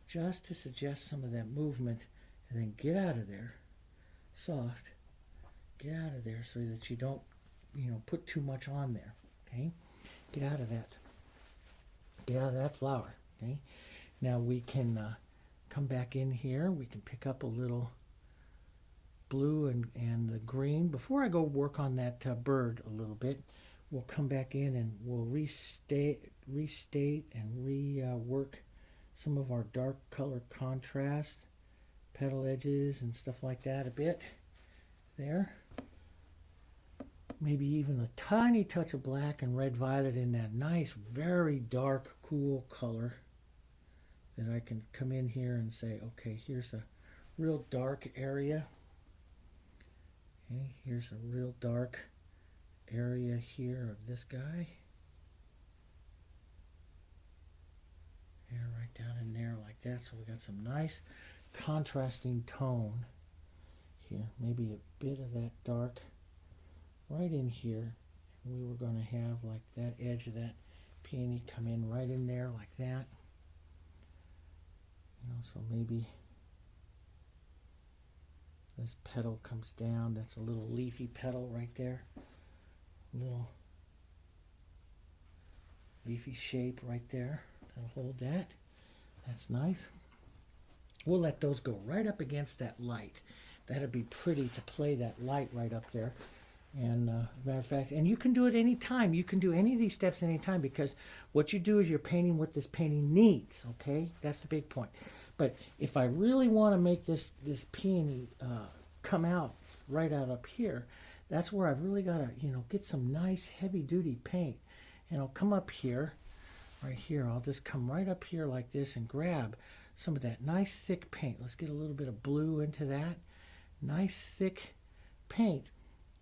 A: just to suggest some of that movement, and then get out of there, soft, get out of there so that you don't, put too much on there, okay? Get out of that flower, okay? Now we can come back in here. We can pick up a little blue and the green. Before I go work on that bird a little bit, we'll come back in and we'll restate and rework some of our dark color contrast, petal edges and stuff like that a bit there. Maybe even a tiny touch of black and red violet in that nice, very dark, cool color that I can come in here and say, okay, here's a real dark area. Okay, here's a real dark area here of this guy. Right down in there like that. So we got some nice contrasting tone here. Maybe a bit of that dark right in here. We were going to have like that edge of that peony come in right in there like that. So maybe this petal comes down. That's a little leafy petal right there. Little leafy shape right there. That'll hold that. That's nice. We'll let those go right up against that light. That'd be pretty to play that light right up there. And as a matter of fact, and you can do it any time. You can do any of these steps anytime, because what you do is you're painting what this painting needs, okay? That's the big point. But if I really want to make this peony come out right out up here, that's where I've really got to, get some nice heavy-duty paint. And I'll come up here, right here. I'll just come right up here like this and grab some of that nice thick paint. Let's get a little bit of blue into that. Nice thick paint.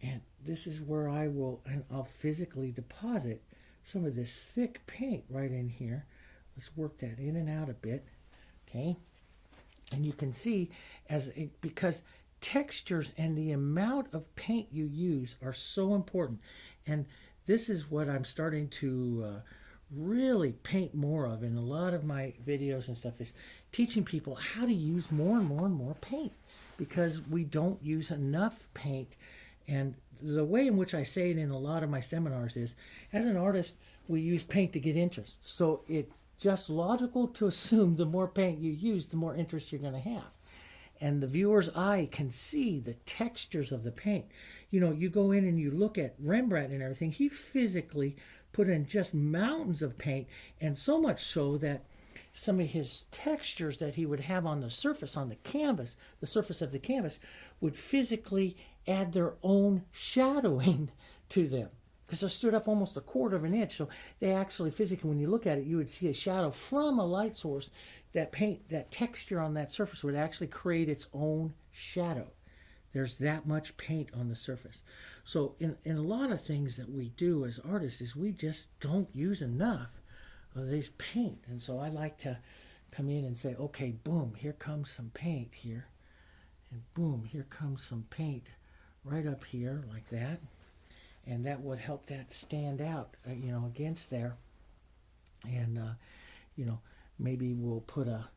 A: And this is where I'll physically deposit some of this thick paint right in here. Let's work that in and out a bit, okay? And you can see because textures and the amount of paint you use are so important. And this is what I'm starting to really paint more of in a lot of my videos and stuff, is teaching people how to use more and more and more paint, because we don't use enough paint. And the way in which I say it in a lot of my seminars is, as an artist, we use paint to get interest. So it's just logical to assume the more paint you use, the more interest you're going to have. And the viewer's eye can see the textures of the paint. You go in and you look at Rembrandt and everything. He physically put in just mountains of paint, and so much so that some of his textures that he would have on the surface, on the canvas, the surface of the canvas, would physically add their own shadowing to them, because they stood up almost 1/4 of an inch. So they actually physically, when you look at it, you would see a shadow from a light source. That paint, that texture on that surface would actually create its own shadow. There's that much paint on the surface. So in a lot of things that we do as artists is we just don't use enough of this paint. And so I like to come in and say, okay, boom, here comes some paint here. And boom, here comes some paint right up here like that. And that would help that stand out, against there. And, maybe we'll put a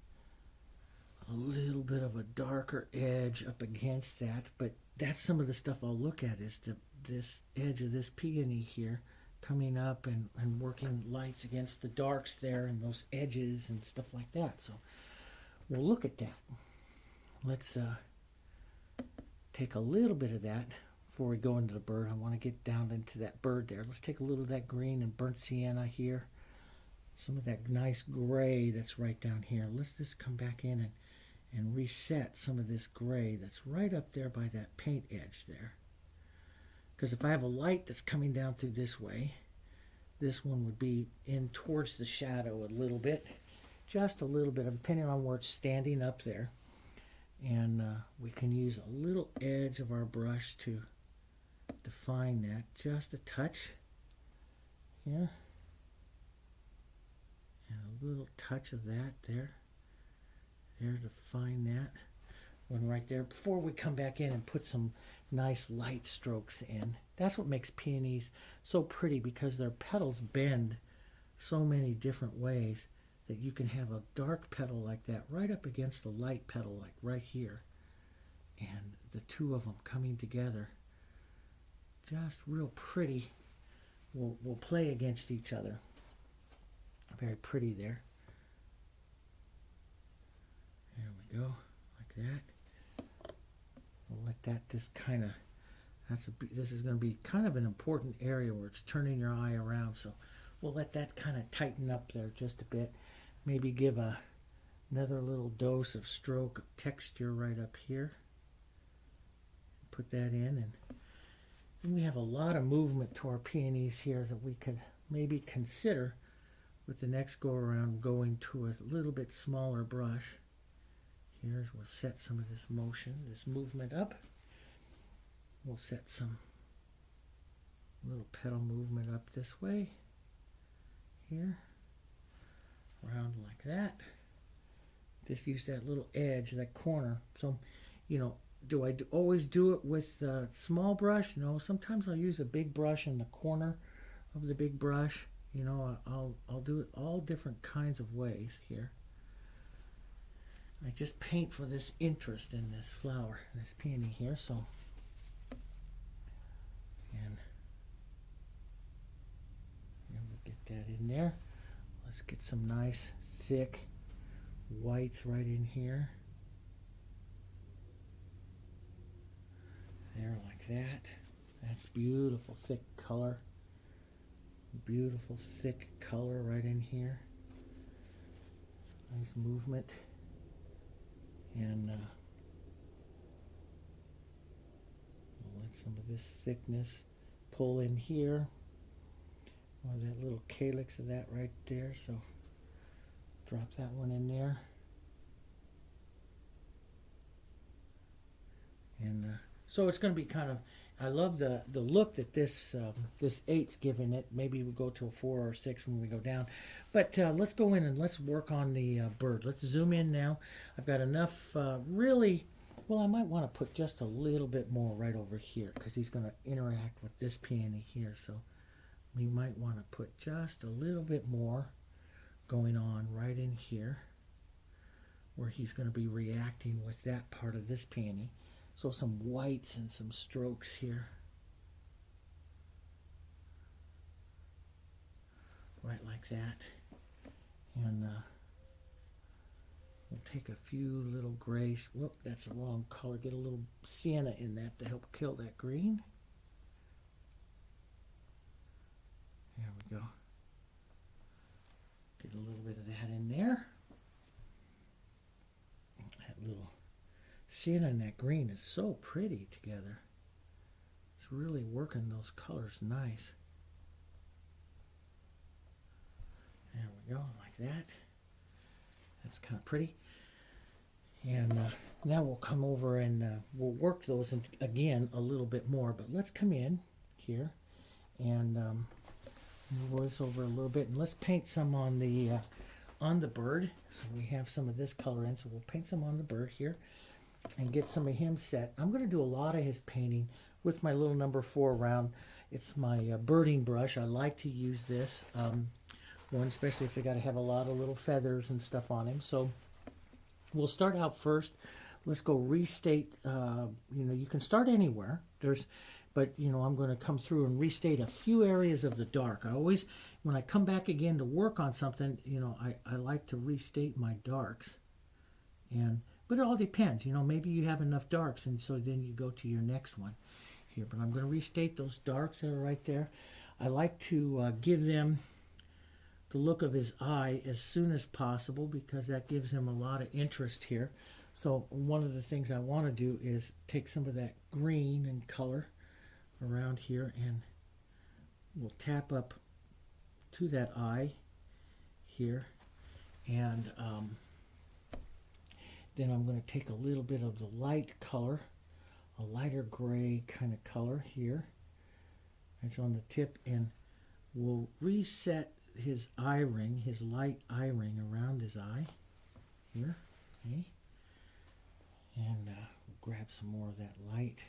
A: little bit of a darker edge up against that. But that's some of the stuff I'll look at, is this edge of this peony here coming up and working lights against the darks there and those edges and stuff like that. So we'll look at that. Let's take a little bit of that before we go into the bird. I want to get down into that bird there. Let's take a little of that green and burnt sienna here. Some of that nice gray that's right down here. Let's just come back in and reset some of this gray that's right up there by that paint edge there. Because if I have a light that's coming down through this way, this one would be in towards the shadow a little bit. Just a little bit, depending on where it's standing up there. And we can use a little edge of our brush to define that. Just a touch here. And a little touch of that there. There to define that one right there. Before we come back in and put some nice light strokes in. That's what makes peonies so pretty, because their petals bend so many different ways that you can have a dark petal like that right up against a light petal like right here. And the two of them coming together. Just real pretty. Will play against each other. Very pretty there. There we go, like that. We'll let that just kind of, this is going to be kind of an important area where it's turning your eye around. So we'll let that kind of tighten up there just a bit. Maybe give another little dose of stroke of texture right up here. Put that in, and we have a lot of movement to our peonies here that we could maybe consider with the next go around going to a little bit smaller brush. Here's, we'll set some of this motion, this movement up. We'll set some little petal movement up this way. Here. Around like that. Just use that little edge, that corner. So, you know, do I always do it with a small brush? No, sometimes I'll use a big brush in the corner of the big brush. You know, I'll do it all different kinds of ways here. I just paint for this interest in this flower, this peony here, so. And we'll get that in there. Let's get some nice, thick whites right in here. There, like that. That's beautiful, thick color. Beautiful, thick color right in here. Nice movement. And we'll let some of this thickness pull in here. Or that little calyx of that right there. So drop that one in there. And so it's going to be kind of, I love the look that this 8's giving it. Maybe we go to a 4 or 6 when we go down. But let's go in and let's work on the bird. Let's zoom in now. I've got enough really, well, I might want to put just a little bit more right over here because he's going to interact with this peony here. So we might want to put just a little bit more going on right in here where he's going to be reacting with that part of this peony. So some whites and some strokes here. Right like that. And we'll take a few little grays. Whoop, that's the wrong color. Get a little sienna in that to help kill that green. There we go. Get a little bit of that in there. That little sienna and that green is so pretty together. It's really working those colors nice. There we go, like that. That's kind of pretty. And now we'll come over and we'll work those again a little bit more. But let's come in here and move this over a little bit. And let's paint some on the bird. So we have some of this color in. So we'll paint some on the bird here and get some of him set. I'm going to do a lot of his painting with my little number 4 round. It's my birding brush. I like to use this one, especially if you got to have a lot of little feathers and stuff on him. So we'll start out first. Let's go restate. You know, you can start anywhere. There's but you know, I'm going to come through and restate a few areas of the dark. I always, when I come back again to work on something, you know, I like to restate my darks. But it all depends, you know, maybe you have enough darks and so then you go to your next one here. But I'm going to restate those darks that are right there. I like to give them the look of his eye as soon as possible because that gives him a lot of interest here. So one of the things I want to do is take some of that green and color around here and we'll tap up to that eye here, and then I'm going to take a little bit of the light color, a lighter gray kind of color here. That's on the tip, and we'll reset his eye ring, his light eye ring around his eye here. Okay. And we'll grab some more of that light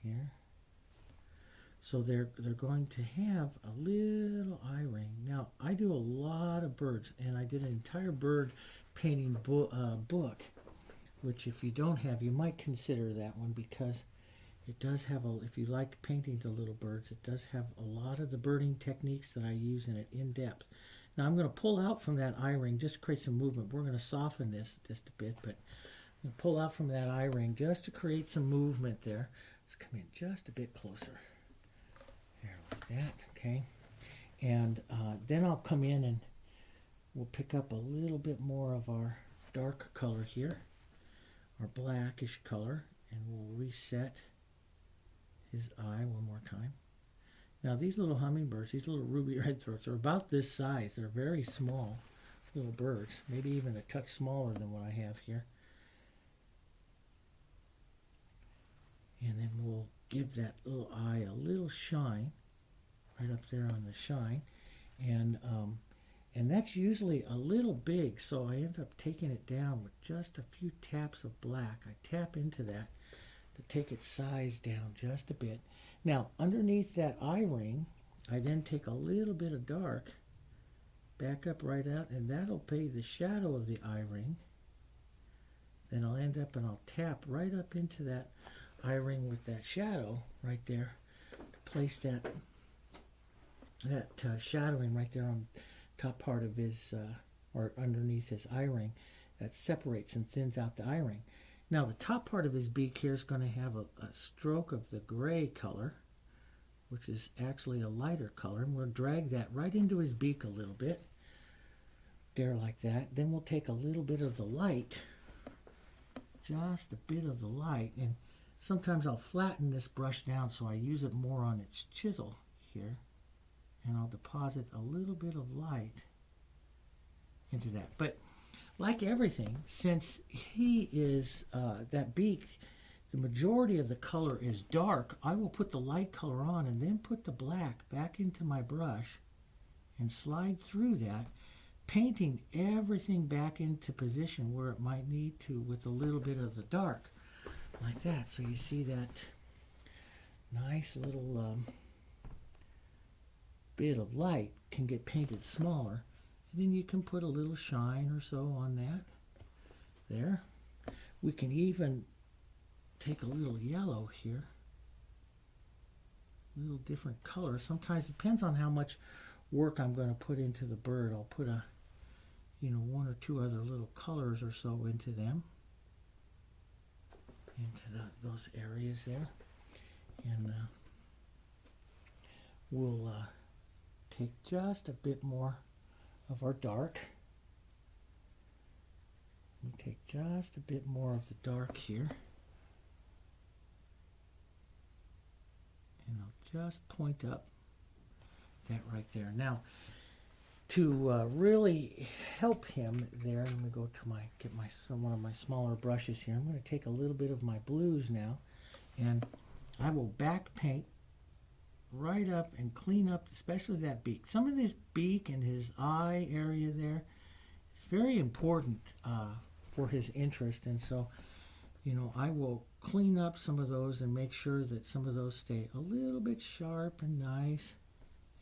A: here. So they're going to have a little eye ring. Now, I do a lot of birds, and I did an entire bird painting book, which if you don't have, you might consider that one because it does have if you like painting the little birds, it does have a lot of the birding techniques that I use in it in depth. Now I'm going to pull out from that eye ring just to create some movement. We're going to soften this just a bit, but I'm going to pull out from that eye ring just to create some movement there. Let's come in just a bit closer. There, like that, okay. And then I'll come in and we'll pick up a little bit more of our dark color here, our blackish color, and we'll reset his eye one more time. Now these little hummingbirds, these little ruby red throats are about this size. They're very small little birds, maybe even a touch smaller than what I have here. And then we'll give that little eye a little shine, right up there on the shine. And that's usually a little big, so I end up taking it down with just a few taps of black. I tap into that to take its size down just a bit. Now, underneath that eye ring, I then take a little bit of dark, back up right out, and that'll pay the shadow of the eye ring. Then I'll end up and I'll tap right up into that eye ring with that shadow right there to place that shadowing right there on top part of his, or underneath his eye ring, that separates and thins out the eye ring. Now the top part of his beak here is going to have a stroke of the gray color, which is actually a lighter color, and we'll drag that right into his beak a little bit, there like that. Then we'll take a little bit of the light, just a bit of the light, and sometimes I'll flatten this brush down so I use it more on its chisel here, and I'll deposit a little bit of light into that. But like everything, since he is, that beak, the majority of the color is dark, I will put the light color on and then put the black back into my brush and slide through that, painting everything back into position where it might need to with a little bit of the dark, like that. So you see that nice little bit of light can get painted smaller. Then you can put a little shine or so on that there. We can even take a little yellow here, a little different color. Sometimes it depends on how much work I'm going to put into the bird. I'll put one or two other little colors or so into them, into those areas there. And we'll take just a bit more of our dark. We take just a bit more of the dark here, and I'll just point up that right there. Now, to really help him there, let me go to one of my smaller brushes here. I'm going to take a little bit of my blues now, and I will back paint right up and clean up, especially that beak. Some of this beak and his eye area there is very important for his interest, and so I will clean up some of those and make sure that some of those stay a little bit sharp and nice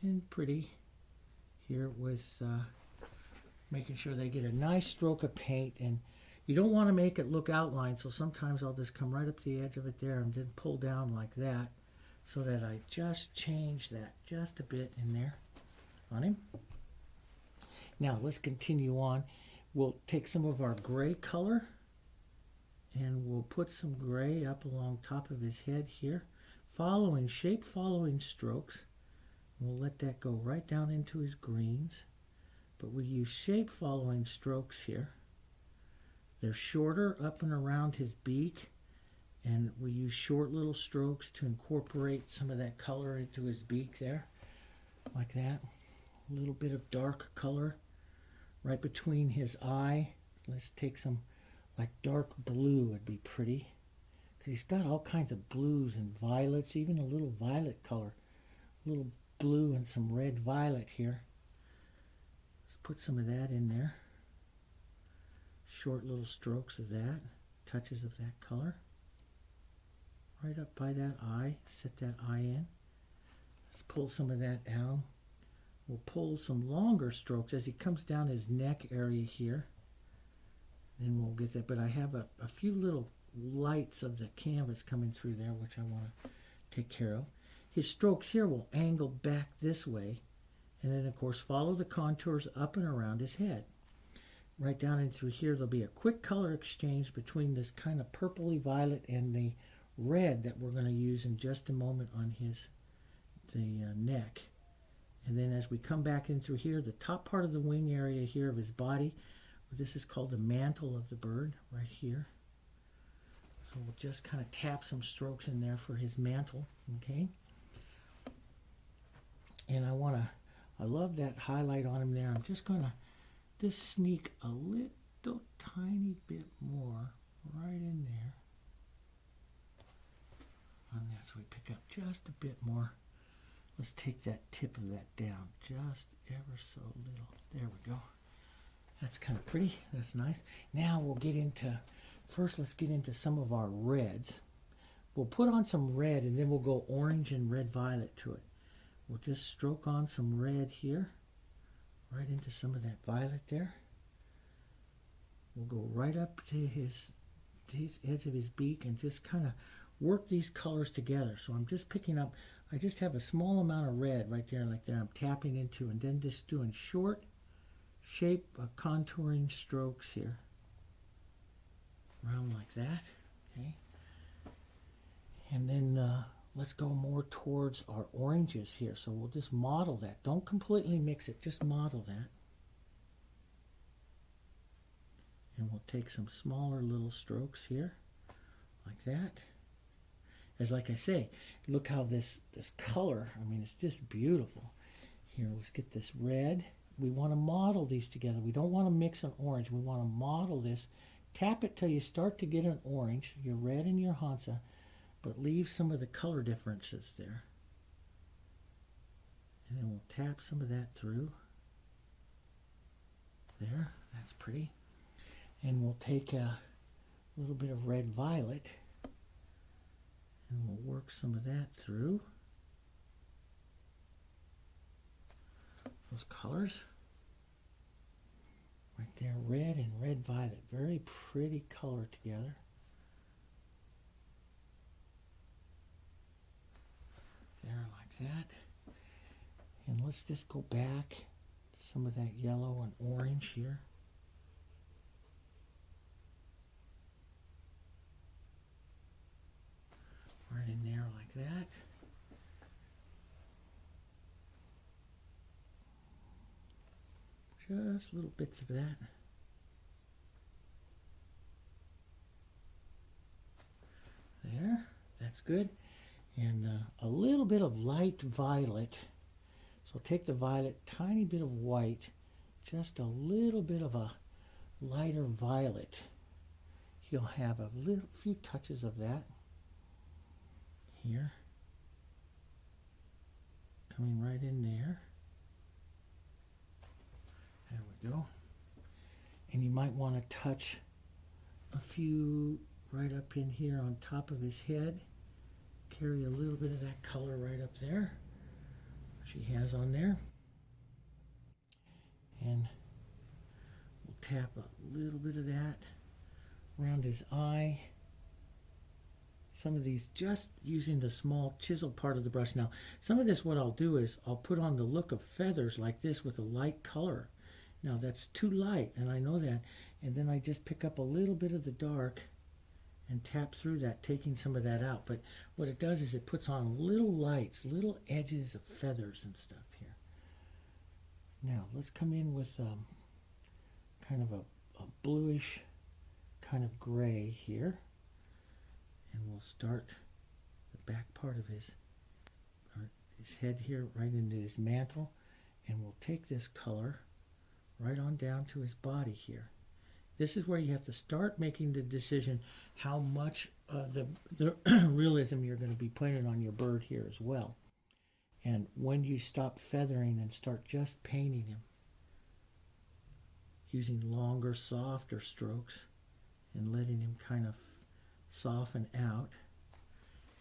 A: and pretty here, with making sure they get a nice stroke of paint. And You don't want to make it look outlined, so sometimes I'll just come right up the edge of it there and then pull down like that so that I just change that just a bit in there on him. Now let's continue on. We'll take some of our gray color and we'll put some gray up along top of his head here, following shape following strokes. We'll let that go right down into his greens, but we use shape following strokes here. They're shorter up and around his beak, and we use short little strokes to incorporate some of that color into his beak there, like that. A little bit of dark color right between his eye. Let's take some like dark blue would be pretty, because he's got all kinds of blues and violets, even a little violet color, a little blue and some red violet here. Let's put some of that in there. Short little strokes of that, touches of that color. Right up by that eye, set that eye in. Let's pull some of that down. We'll pull some longer strokes as he comes down his neck area here. Then we'll get that, but I have a few little lights of the canvas coming through there, which I want to take care of. His strokes here will angle back this way, and then of course follow the contours up and around his head. Right down in through here, there'll be a quick color exchange between this kind of purpley violet and the red that we're going to use in just a moment on the neck. And then as we come back in through here, the top part of the wing area here of his body, this is called the mantle of the bird right here. So we'll just kind of tap some strokes in there for his mantle, okay? And I love that highlight on him there. I'm just going to just sneak a little tiny bit more right in there on that, so we pick up just a bit more. Let's take that tip of that down just ever so little. There we go. That's kind of pretty. That's nice. Now we'll get into, first let's get into some of our reds. We'll put on some red and then we'll go orange and red violet to it. We'll just stroke on some red here, right into some of that violet there. We'll go right up to his edge of his beak and just kind of work these colors together. So I'm just picking up, I just have a small amount of red right there, like there. I'm tapping into, and then just doing short shape contouring strokes here. Around like that, okay? And then let's go more towards our oranges here. So we'll just model that. Don't completely mix it, just model that. And we'll take some smaller little strokes here, like that. As like I say, look how this color, I mean, it's just beautiful. Here, let's get this red. We want to model these together. We don't want to mix an orange. We want to model this. Tap it till you start to get an orange, your red and your Hansa, but leave some of the color differences there. And then we'll tap some of that through. There, that's pretty. And we'll take a little bit of red violet and we'll work some of that through those colors. Right there, red and red violet. Very pretty color together. There, like that. And let's just go back to some of that yellow and orange here. Right in there like that. Just little bits of that. There, that's good. And a little bit of light violet. So take the violet, tiny bit of white, just a little bit of a lighter violet. He'll have a few touches of that here. Coming right in there. There we go. And you might want to touch a few right up in here on top of his head. Carry a little bit of that color right up there, which he has on there. And we'll tap a little bit of that around his eye. Some of these just using the small chisel part of the brush. Now, some of this, what I'll do is I'll put on the look of feathers like this with a light color. Now, that's too light, and I know that. And then I just pick up a little bit of the dark and tap through that, taking some of that out. But what it does is it puts on little lights, little edges of feathers and stuff here. Now, let's come in with kind of a bluish kind of gray here. And we'll start the back part of his head here right into his mantle. And we'll take this color right on down to his body here. This is where you have to start making the decision how much the realism you're going to be putting on your bird here as well. And when you stop feathering and start just painting him, using longer, softer strokes and letting him kind of soften out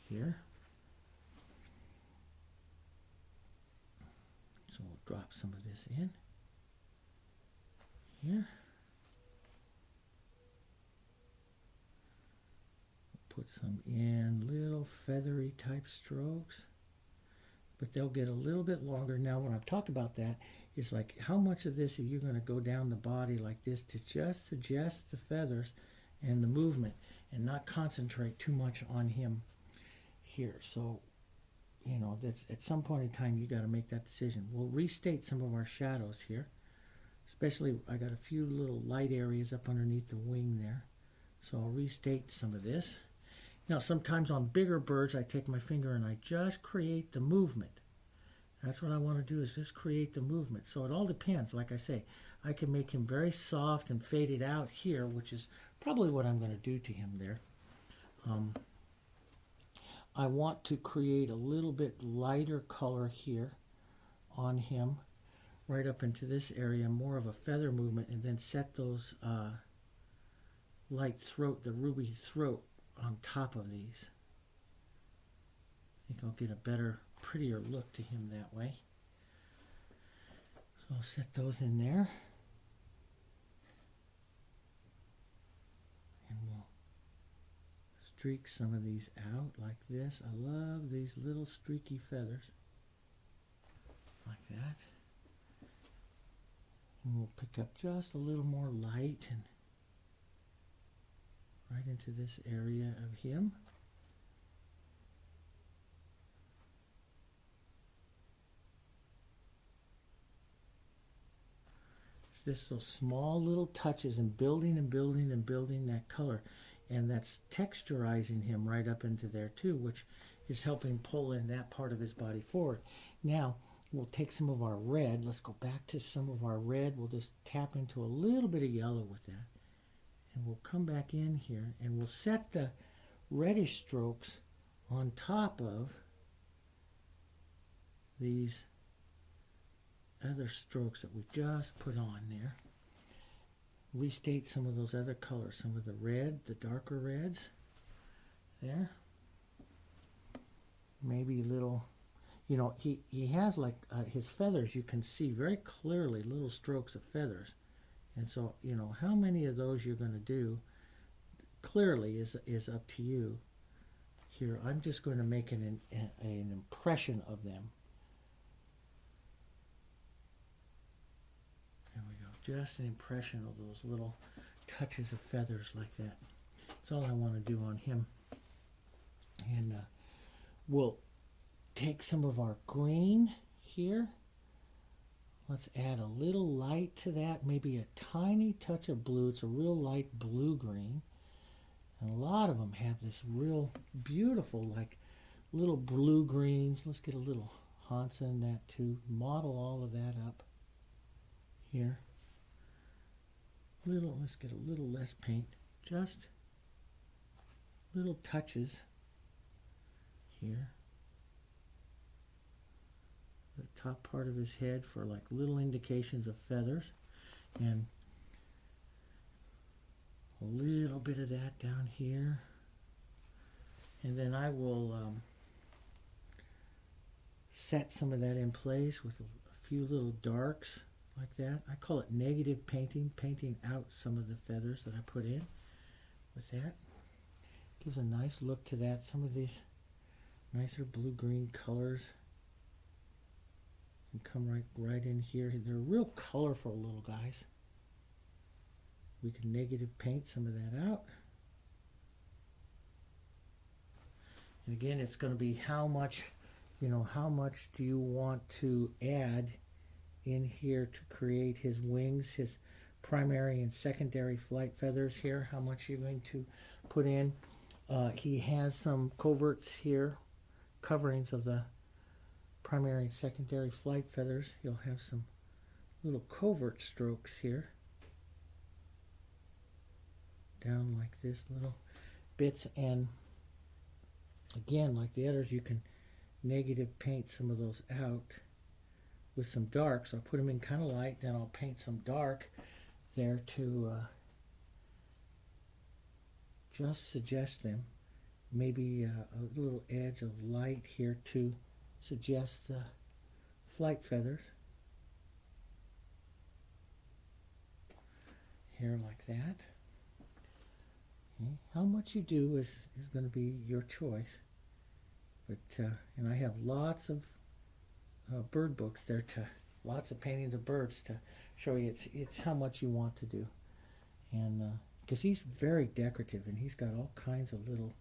A: here. So we'll drop some of this in here. Put some in little feathery type strokes, but they'll get a little bit longer. Now, when I've talked about that, is like how much of this are you going to go down the body like this to just suggest the feathers and the movement and not concentrate too much on him here. So, you know, that's at some point in time you got to make that decision. We'll restate some of our shadows here, especially I got a few little light areas up underneath the wing there. So I'll restate some of this. Now, sometimes on bigger birds, I take my finger and I just create the movement. That's what I want to do, is just create the movement. So it all depends. Like I say, I can make him very soft and faded out here, which is probably what I'm going to do to him there. I want to create a little bit lighter color here on him, right up into this area, more of a feather movement, and then set those light throat, the ruby throat, on top of these. I think I'll get a better, prettier look to him that way. So I'll set those in there. And we'll streak some of these out like this. I love these little streaky feathers. Like that. And we'll pick up just a little more light and right into this area of him. It's just those small little touches and building and building and building that color. And that's texturizing him right up into there too, which is helping pull in that part of his body forward. Now, we'll take some of our red. Let's go back to some of our red. We'll just tap into a little bit of yellow with that. And we'll come back in here and we'll set the reddish strokes on top of these other strokes that we just put on there. Restate some of those other colors, some of the red, the darker reds there. Maybe little, you know, he has like his feathers, you can see very clearly little strokes of feathers. And so, you know, how many of those you're going to do clearly is up to you. Here, I'm just going to make an impression of them. There we go. Just an impression of those little touches of feathers like that. That's all I want to do on him. And we'll take some of our green here. Let's add a little light to that, maybe a tiny touch of blue. It's a real light blue-green. And a lot of them have this real beautiful, like little blue-greens. Let's get a little Hansa in that too. Model all of that up here. Let's get a little less paint. Just little touches here. The top part of his head for like little indications of feathers, and a little bit of that down here. And then I will set some of that in place with a few little darks like that. I call it negative painting, painting out some of the feathers that I put in with that. Gives a nice look to that. Some of these nicer blue-green colors can come right in here. They're real colorful little guys. We can negative paint some of that out. And again, it's going to be how much, how much do you want to add in here to create his wings, his primary and secondary flight feathers here, how much you're going to put in. He has some coverts here, coverings of the primary and secondary flight feathers. You'll have some little covert strokes here, down like this, little bits. And again, like the others, you can negative paint some of those out with some darks. I'll put them in kind of light, then I'll paint some dark there to just suggest them. Maybe a little edge of light here to suggest the flight feathers. Here like that. Okay. How much you do is going to be your choice. But and I have lots of bird books there, lots of paintings of birds to show you. It's how much you want to do. And because he's very decorative, and he's got all kinds of little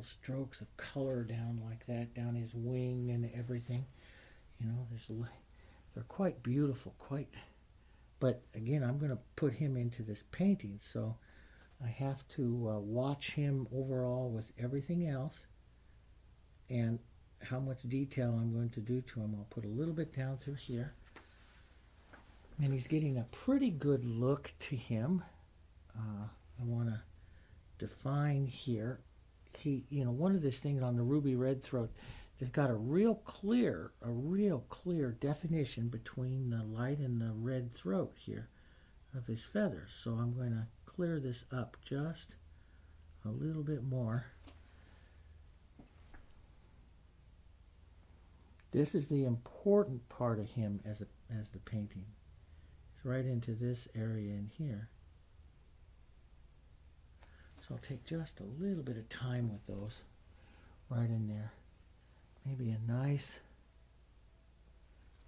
A: strokes of color down like that, down his wing and everything. They're quite beautiful, but again, I'm going to put him into this painting, so I have to watch him overall with everything else and how much detail I'm going to do to him. I'll put a little bit down through here, and he's getting a pretty good look to him. I want to define here. One of these things on the ruby red throat, they've got a real clear definition between the light and the red throat here of his feathers. So I'm going to clear this up just a little bit more. This is the important part of him as the painting. It's right into this area in here. So I'll take just a little bit of time with those right in there. Maybe a nice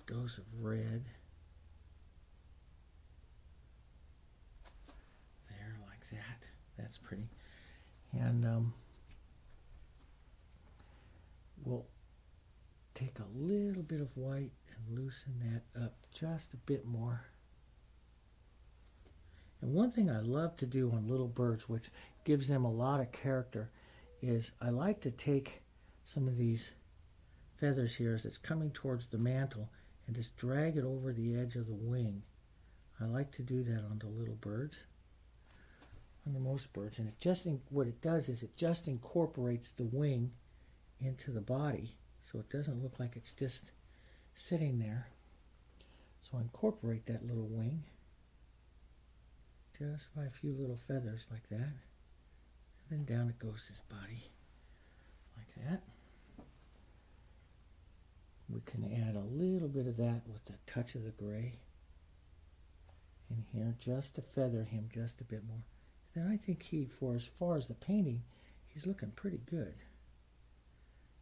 A: dose of red. There, like that. That's pretty. And we'll take a little bit of white and loosen that up just a bit more. And one thing I love to do on little birds, which gives them a lot of character, is I like to take some of these feathers here as it's coming towards the mantle and just drag it over the edge of the wing. I like to do that onto little birds, onto most birds. And what it does is it just incorporates the wing into the body, so it doesn't look like it's just sitting there. So I incorporate that little wing just by a few little feathers like that. And then down it goes his body, like that. We can add a little bit of that with a touch of the gray in here, just to feather him just a bit more. Then I think for as far as the painting, he's looking pretty good.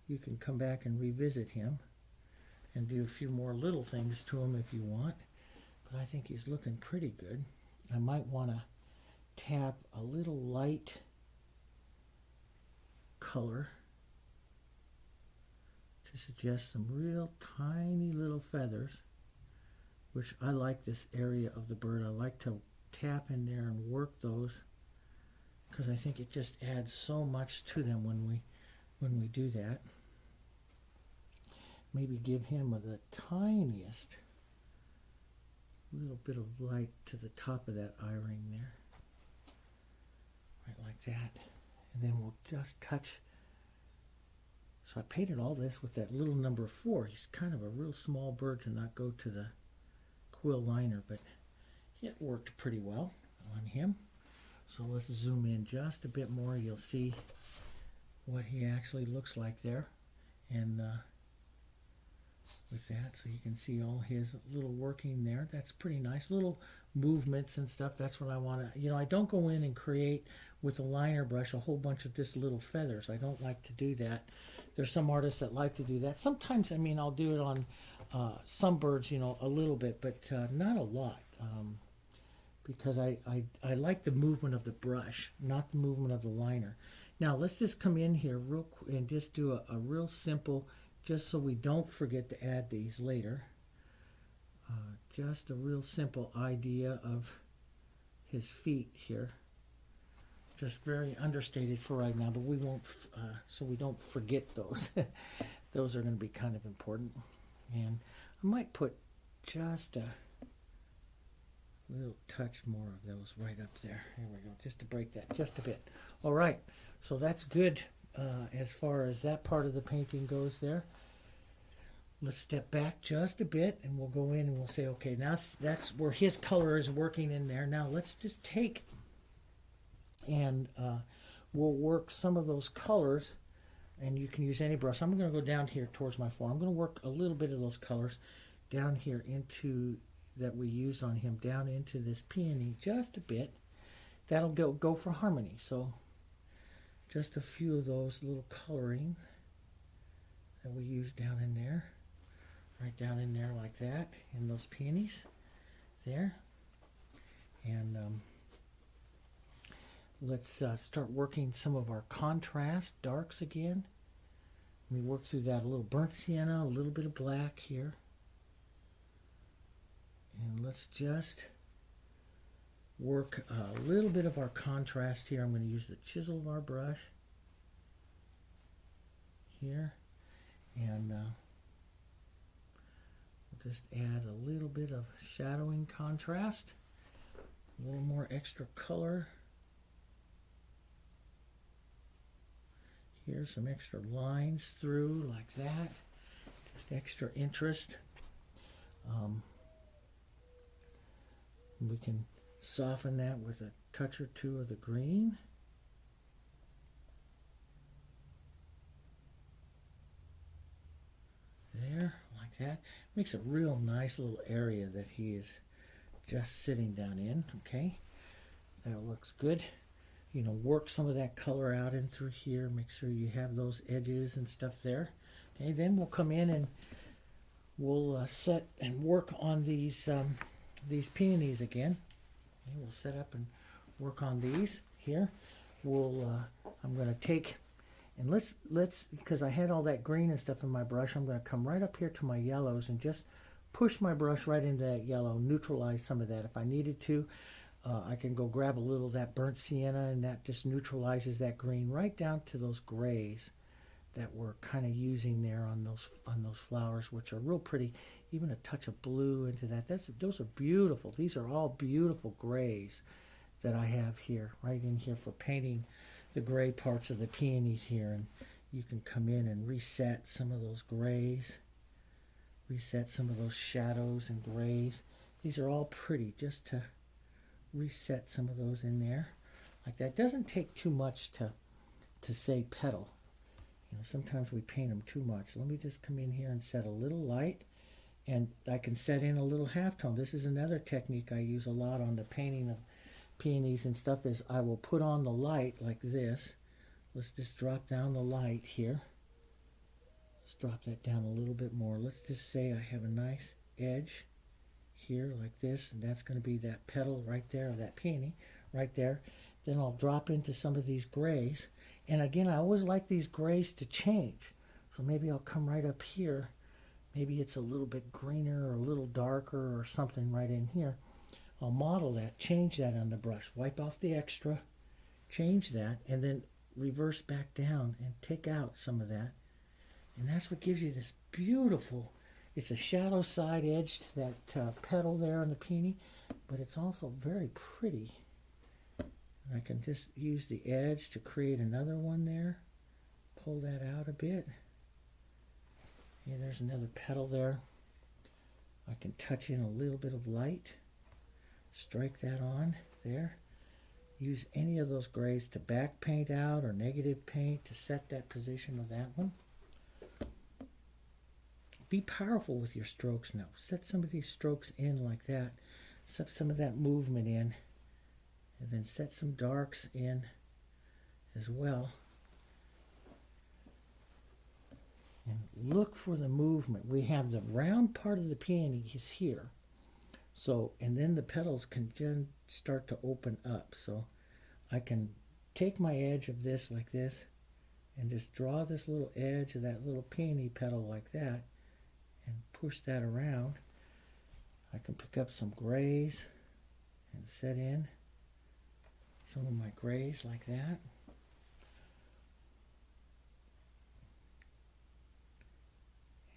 A: You can come back and revisit him and do a few more little things to him if you want, but I think he's looking pretty good. I might want to tap a little light color to suggest some real tiny little feathers, which I like this area of the bird. I like to tap in there and work those because I think it just adds so much to them when we do that. Maybe give him the tiniest little bit of light to the top of that eye-ring there, right like that. And then we'll just touch. So I painted all this with that little number 4. He's kind of a real small bird to not go to the quill liner, but it worked pretty well on him. So let's zoom in just a bit more. You'll see what he actually looks like there. And with that, so you can see all his little working there. That's pretty nice. Little movements and stuff. That's what I want to, I don't go in and create with a liner brush a whole bunch of just little feathers. I don't like to do that. There's some artists that like to do that. Sometimes, I'll do it on some birds, a little bit, but not a lot. Because I like the movement of the brush, not the movement of the liner. Now let's just come in here real quick and just do a real simple, just so we don't forget to add these later. Just a real simple idea of his feet here. Just very understated for right now, but we won't, so we don't forget those. Those are going to be kind of important. And I might put just a little touch more of those right up there. Here we go, just to break that just a bit. All right, so that's good as far as that part of the painting goes there. Let's step back just a bit and we'll go in and we'll say, okay, now that's where his color is working in there. Now let's just take and we'll work some of those colors, and you can use any brush. I'm going to go down here towards my form. I'm going to work a little bit of those colors down here into that we used on him, down into this peony just a bit. That'll go for harmony. So just a few of those little coloring that we used down in there, right down in there like that, in those peonies there. And let's start working some of our contrast darks again. We work through that a little burnt sienna, a little bit of black here. And let's just work a little bit of our contrast here. I'm going to use the chisel of our brush here. And we'll just add a little bit of shadowing contrast. A little more extra color. Here's some extra lines through like that. Just extra interest. We can soften that with a touch or two of the green. There, like that. Makes a real nice little area that he is just sitting down in. Okay, that looks good. Work some of that color out in through here. Make sure you have those edges and stuff there. Okay, then we'll come in and we'll set and work on these peonies again. Okay, we'll set up and work on these here. I'm going to take, and let's because I had all that green and stuff in my brush, I'm going to come right up here to my yellows and just push my brush right into that yellow, neutralize some of that. If I needed to, I can go grab a little of that burnt sienna, and that just neutralizes that green right down to those grays that we're kind of using there on those flowers, which are real pretty. Even a touch of blue into that. Those are beautiful. These are all beautiful grays that I have here, right in here for painting the gray parts of the peonies here. And you can come in and reset some of those grays, reset some of those shadows and grays. These are all pretty, just to reset some of those in there like that. Doesn't take too much to say petal. Sometimes we paint them too much. Let me just come in here and set a little light, and I can set in a little halftone. This is another technique I use a lot on the painting of peonies and stuff, is I will put on the light like this. Let's just drop down the light here. Let's drop that down a little bit more. Let's just say I have a nice edge here like this, and that's going to be that petal right there, of that peony right there. Then I'll drop into some of these grays, and again, I always like these grays to change, so maybe I'll come right up here. Maybe it's a little bit greener or a little darker or something right in here. I'll model that, change that on the brush, wipe off the extra, change that, and then reverse back down and take out some of that, and that's what gives you this beautiful. It's a shadow side edge to that petal there on the peony, but it's also very pretty. And I can just use the edge to create another one there. Pull that out a bit. Okay, there's another petal there. I can touch in a little bit of light. Strike that on there. Use any of those grays to back paint out or negative paint to set that position of that one. be powerful with your strokes now. Set some of these strokes in like that. Set some of that movement in. And then set some darks in as well. And look for the movement. We have the round part of the peony is here. So, and then the petals can then start to open up. So I can take my edge of this like this and just draw this little edge of that little peony petal like that and push that around. I can pick up some grays and set in some of my grays like that.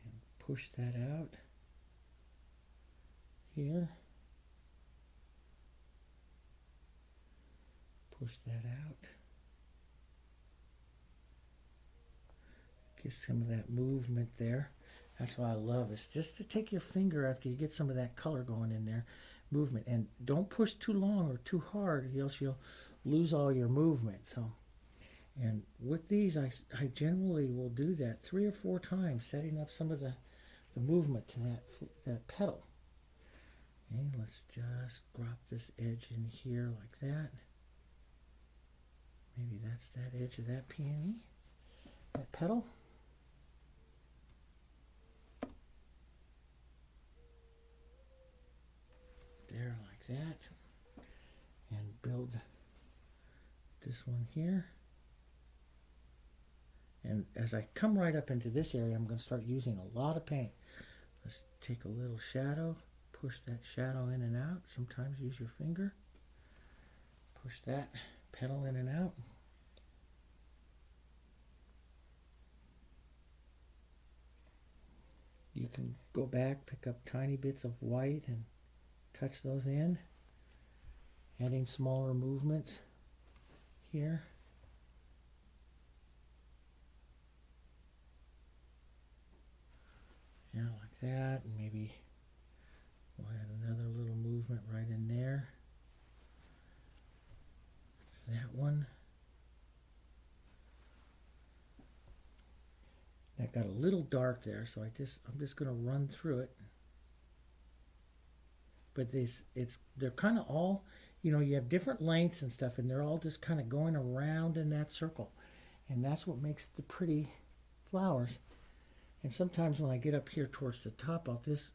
A: And push that out here. Push that out. Get some of that movement there. That's what I love. It's just to take your finger after you get some of that color going in there. Movement. And don't push too long or too hard, else you'll lose all your movement. So, and with these, I generally will do that 3 or 4 times, setting up some of the movement to that petal. Okay, let's just drop this edge in here like that. Maybe that's that edge of that peony, that petal. There, like that. And build this one here. And as I come right up into this area, I'm going to start using a lot of paint. Let's take a little shadow, push that shadow in and out. Sometimes use your finger. Push that petal in and out. You can go back, pick up tiny bits of white and touch those in. Adding smaller movements here. Yeah, like that. And maybe we'll add another little movement right in there. That one. That got a little dark there, so I'm just going to run through it. But they're kind of all, you know, you have different lengths and stuff, and they're all just kind of going around in that circle. And that's what makes the pretty flowers. And sometimes when I get up here towards the top, I'll just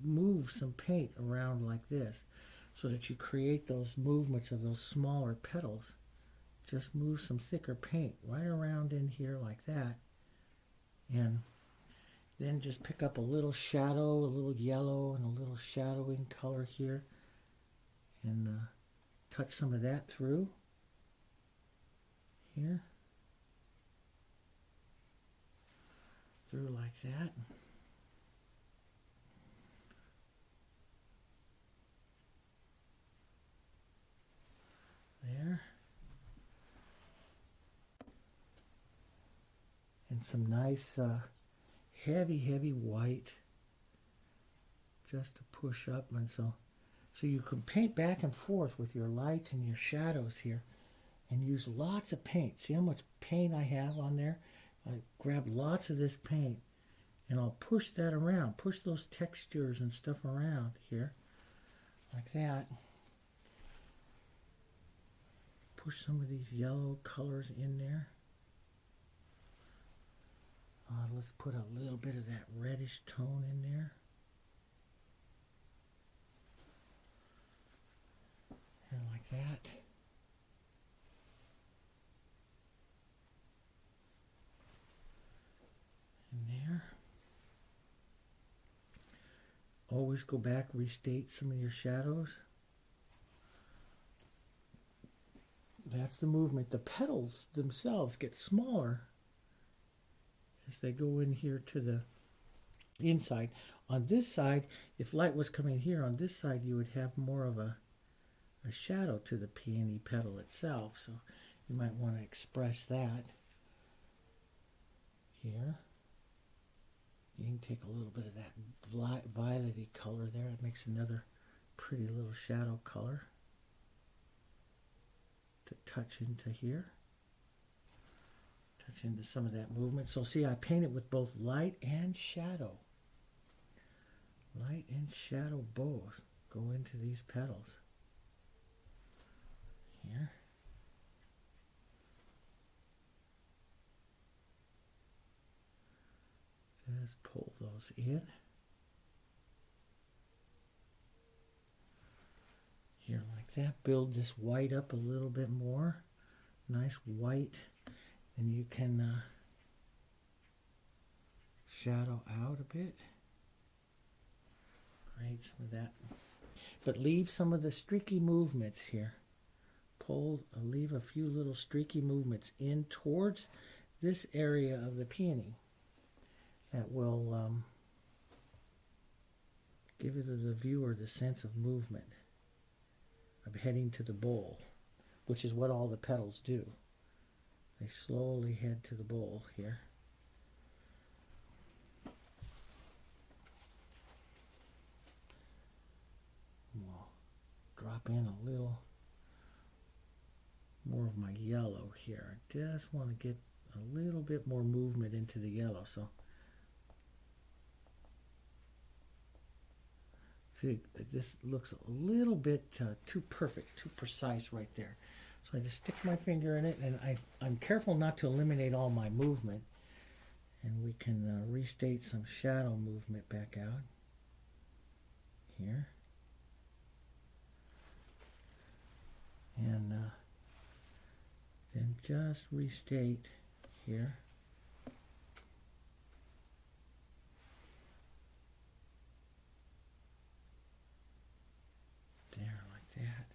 A: move some paint around like this so that you create those movements of those smaller petals. Just move some thicker paint right around in here like that. And then just pick up a little shadow, a little yellow, and a little shadowing color here. And touch some of that through here. Through like that. There. And some nice heavy white just to push up. And so you can paint back and forth with your lights and your shadows here and use lots of paint. See how much paint I have on there? I grab lots of this paint and I'll push that around, push those textures and stuff around here like that. Push some of these yellow colors in there. Let's put a little bit of that reddish tone in there. And like that. And there. Always go back, restate some of your shadows. That's the movement. The petals themselves get smaller as they go in here to the inside. On this side, if light was coming here, on this side you would have more of a shadow to the peony petal itself. So you might want to express that here. You can take a little bit of that violety color there. It makes another pretty little shadow color to touch into here. touch into some of that movement. So see, I paint it with both light and shadow. Light and shadow both go into these petals. Here. Just pull those in. Here like that. Build this white up a little bit more. Nice white. And you can shadow out a bit. Create some of that. But leave some of the streaky movements here. Leave a few little streaky movements in towards this area of the peony. That will give the viewer the sense of movement, of heading to the bowl, which is what all the petals do. They slowly head to the bowl here. We'll drop in a little more of my yellow here. I just want to get a little bit more movement into the yellow. So this looks a little bit too perfect, too precise right there. So I just stick my finger in it, and I'm careful not to eliminate all my movement. And we can restate some shadow movement back out here. And then just restate here. There, like that.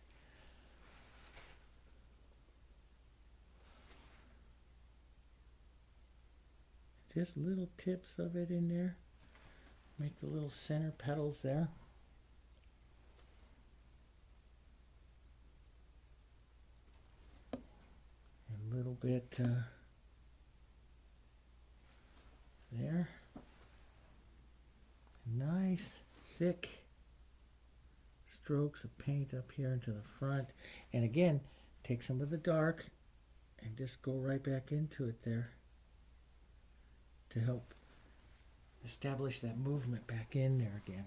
A: Just little tips of it in there. Make the little center petals there. A little bit there. Nice, thick strokes of paint up here into the front. And again, take some of the dark and just go right back into it there to help establish that movement back in there again.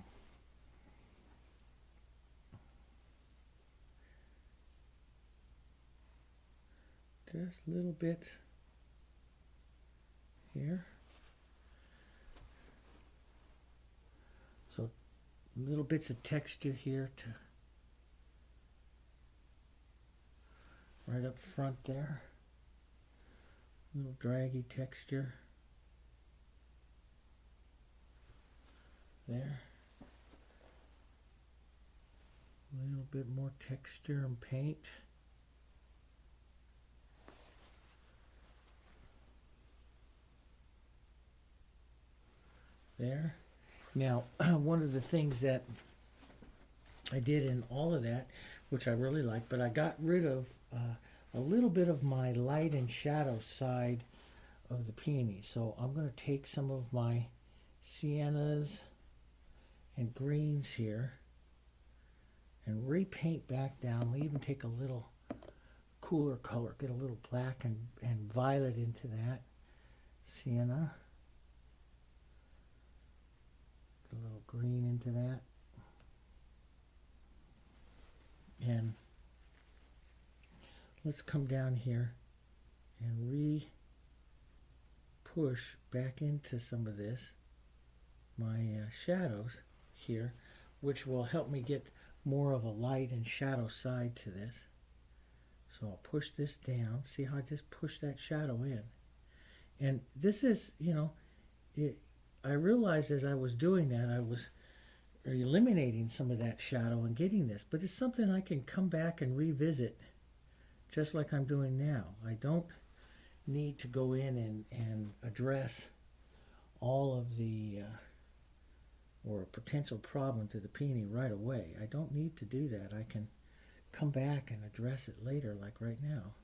A: Just little bits here. So little bits of texture here to right up front there. Little draggy texture there. A little bit more texture and paint. There. Now, one of the things that I did in all of that, which I really like, but I got rid of a little bit of my light and shadow side of the peony. So I'm going to take some of my siennas and greens here and repaint back down. We even take a little cooler color, get a little black and violet into that. Sienna. A little green into that, and let's come down here and push back into some of this, my shadows here, which will help me get more of a light and shadow side to this. So I'll push this down. See how I just push that shadow in? And this is, I realized as I was doing that, I was eliminating some of that shadow and getting this, but it's something I can come back and revisit just like I'm doing now. I don't need to go in and address all of the or a potential problem to the peony right away. I don't need to do that. I can come back and address it later, like right now.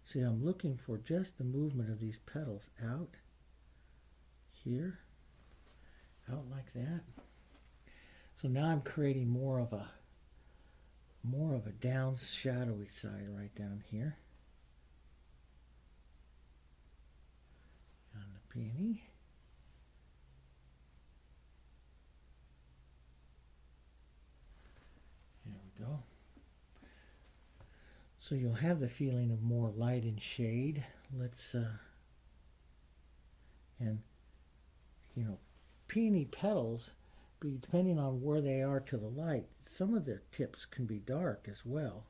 A: See, I'm looking for just the movement of these petals out here, out like that. So now I'm creating more of a more of a down shadowy side right down here on the peony. There we go. So you'll have the feeling of more light and shade. Let's and you know, peony petals, depending on where they are to the light, some of their tips can be dark as well.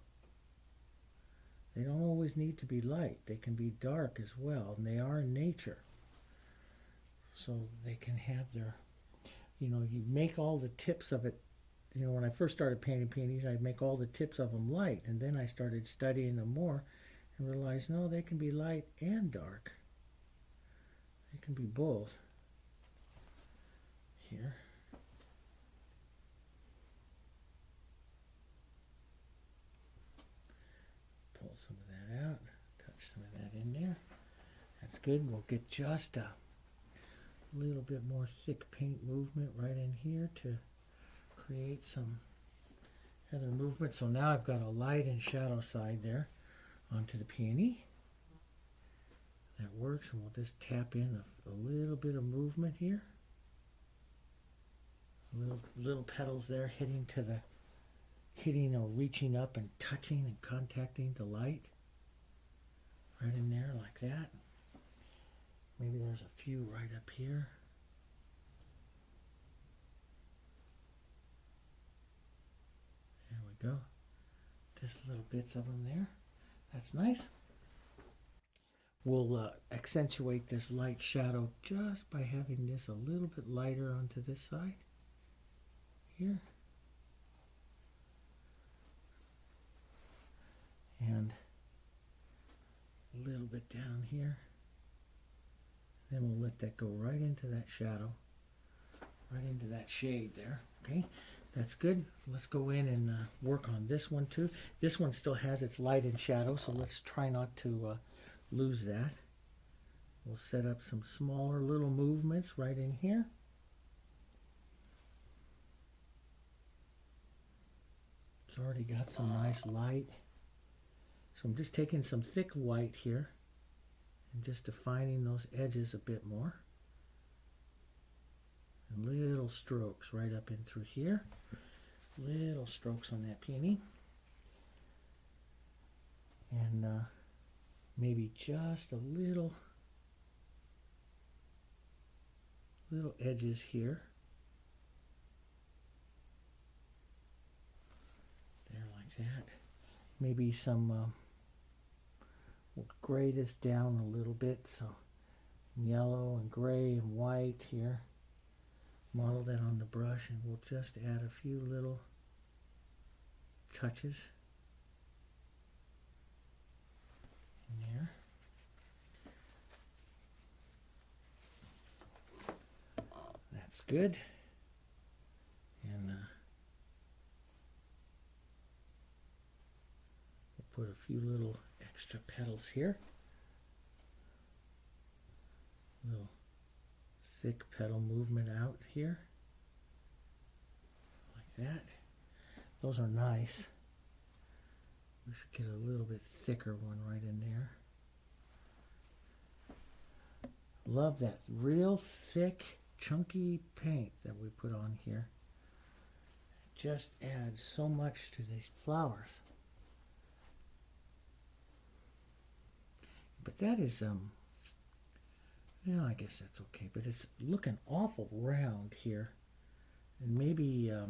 A: They don't always need to be light. They can be dark as well, and they are in nature. So they can have their, you know, you make all the tips of it. You know, when I first started painting peonies, I'd make all the tips of them light, and then I started studying them more and realized, no, they can be light and dark. They can be both. Here. Pull some of that out, touch some of that in there. That's good. We'll get just a little bit more thick paint movement right in here to create some other movement. So now I've got a light and shadow side there onto the peony. That works, and we'll just tap in a little bit of movement here. Little petals there hitting or reaching up and touching and contacting the light. Right in there like that. Maybe there's a few right up here. There we go. Just little bits of them there. That's nice. We'll accentuate this light shadow just by having this a little bit lighter onto this side. Here. And a little bit down here. Then we'll let that go right into that shadow, right into that shade there. Okay, that's good. Let's go in and work on this one too. This one still has its light and shadow, so let's try not to lose that. We'll set up some smaller little movements right in here. It's already got some nice light. So I'm just taking some thick white here and just defining those edges a bit more. And little strokes right up in through here. Little strokes on that peony. And maybe just a little edges here. There like that. Maybe some, we'll gray this down a little bit. So yellow and gray and white here. Model that on the brush, and we'll just add a few little touches in there. That's good. And we'll put a few little extra petals here. Little thick petal movement out here. Like that. Those are nice. We should get a little bit thicker one right in there. Love that real thick, chunky paint that we put on here. It just adds so much to these flowers. But that is, yeah, I guess that's okay. But it's looking awful round here. And maybe a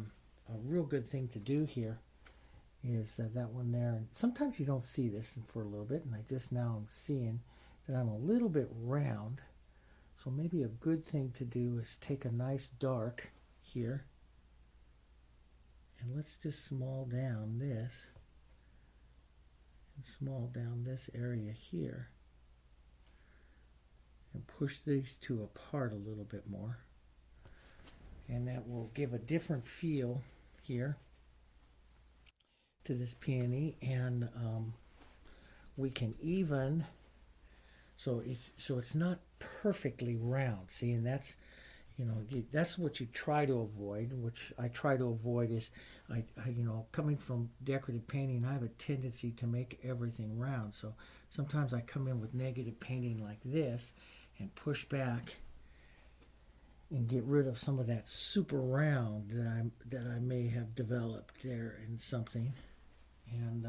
A: real good thing to do here is that one there. And sometimes you don't see this for a little bit, and I just now am seeing that I'm a little bit round. So maybe a good thing to do is take a nice dark here, and let's just small down this, and small down this area here, and push these two apart a little bit more. And that will give a different feel here to this peony. And we can even, so it's not perfectly round, see, and that's, You know, that's what you try to avoid. Which I try to avoid is, you know, coming from decorative painting, I have a tendency to make everything round. So sometimes I come in with negative painting like this, and push back, and get rid of some of that super round that I may have developed there in something, and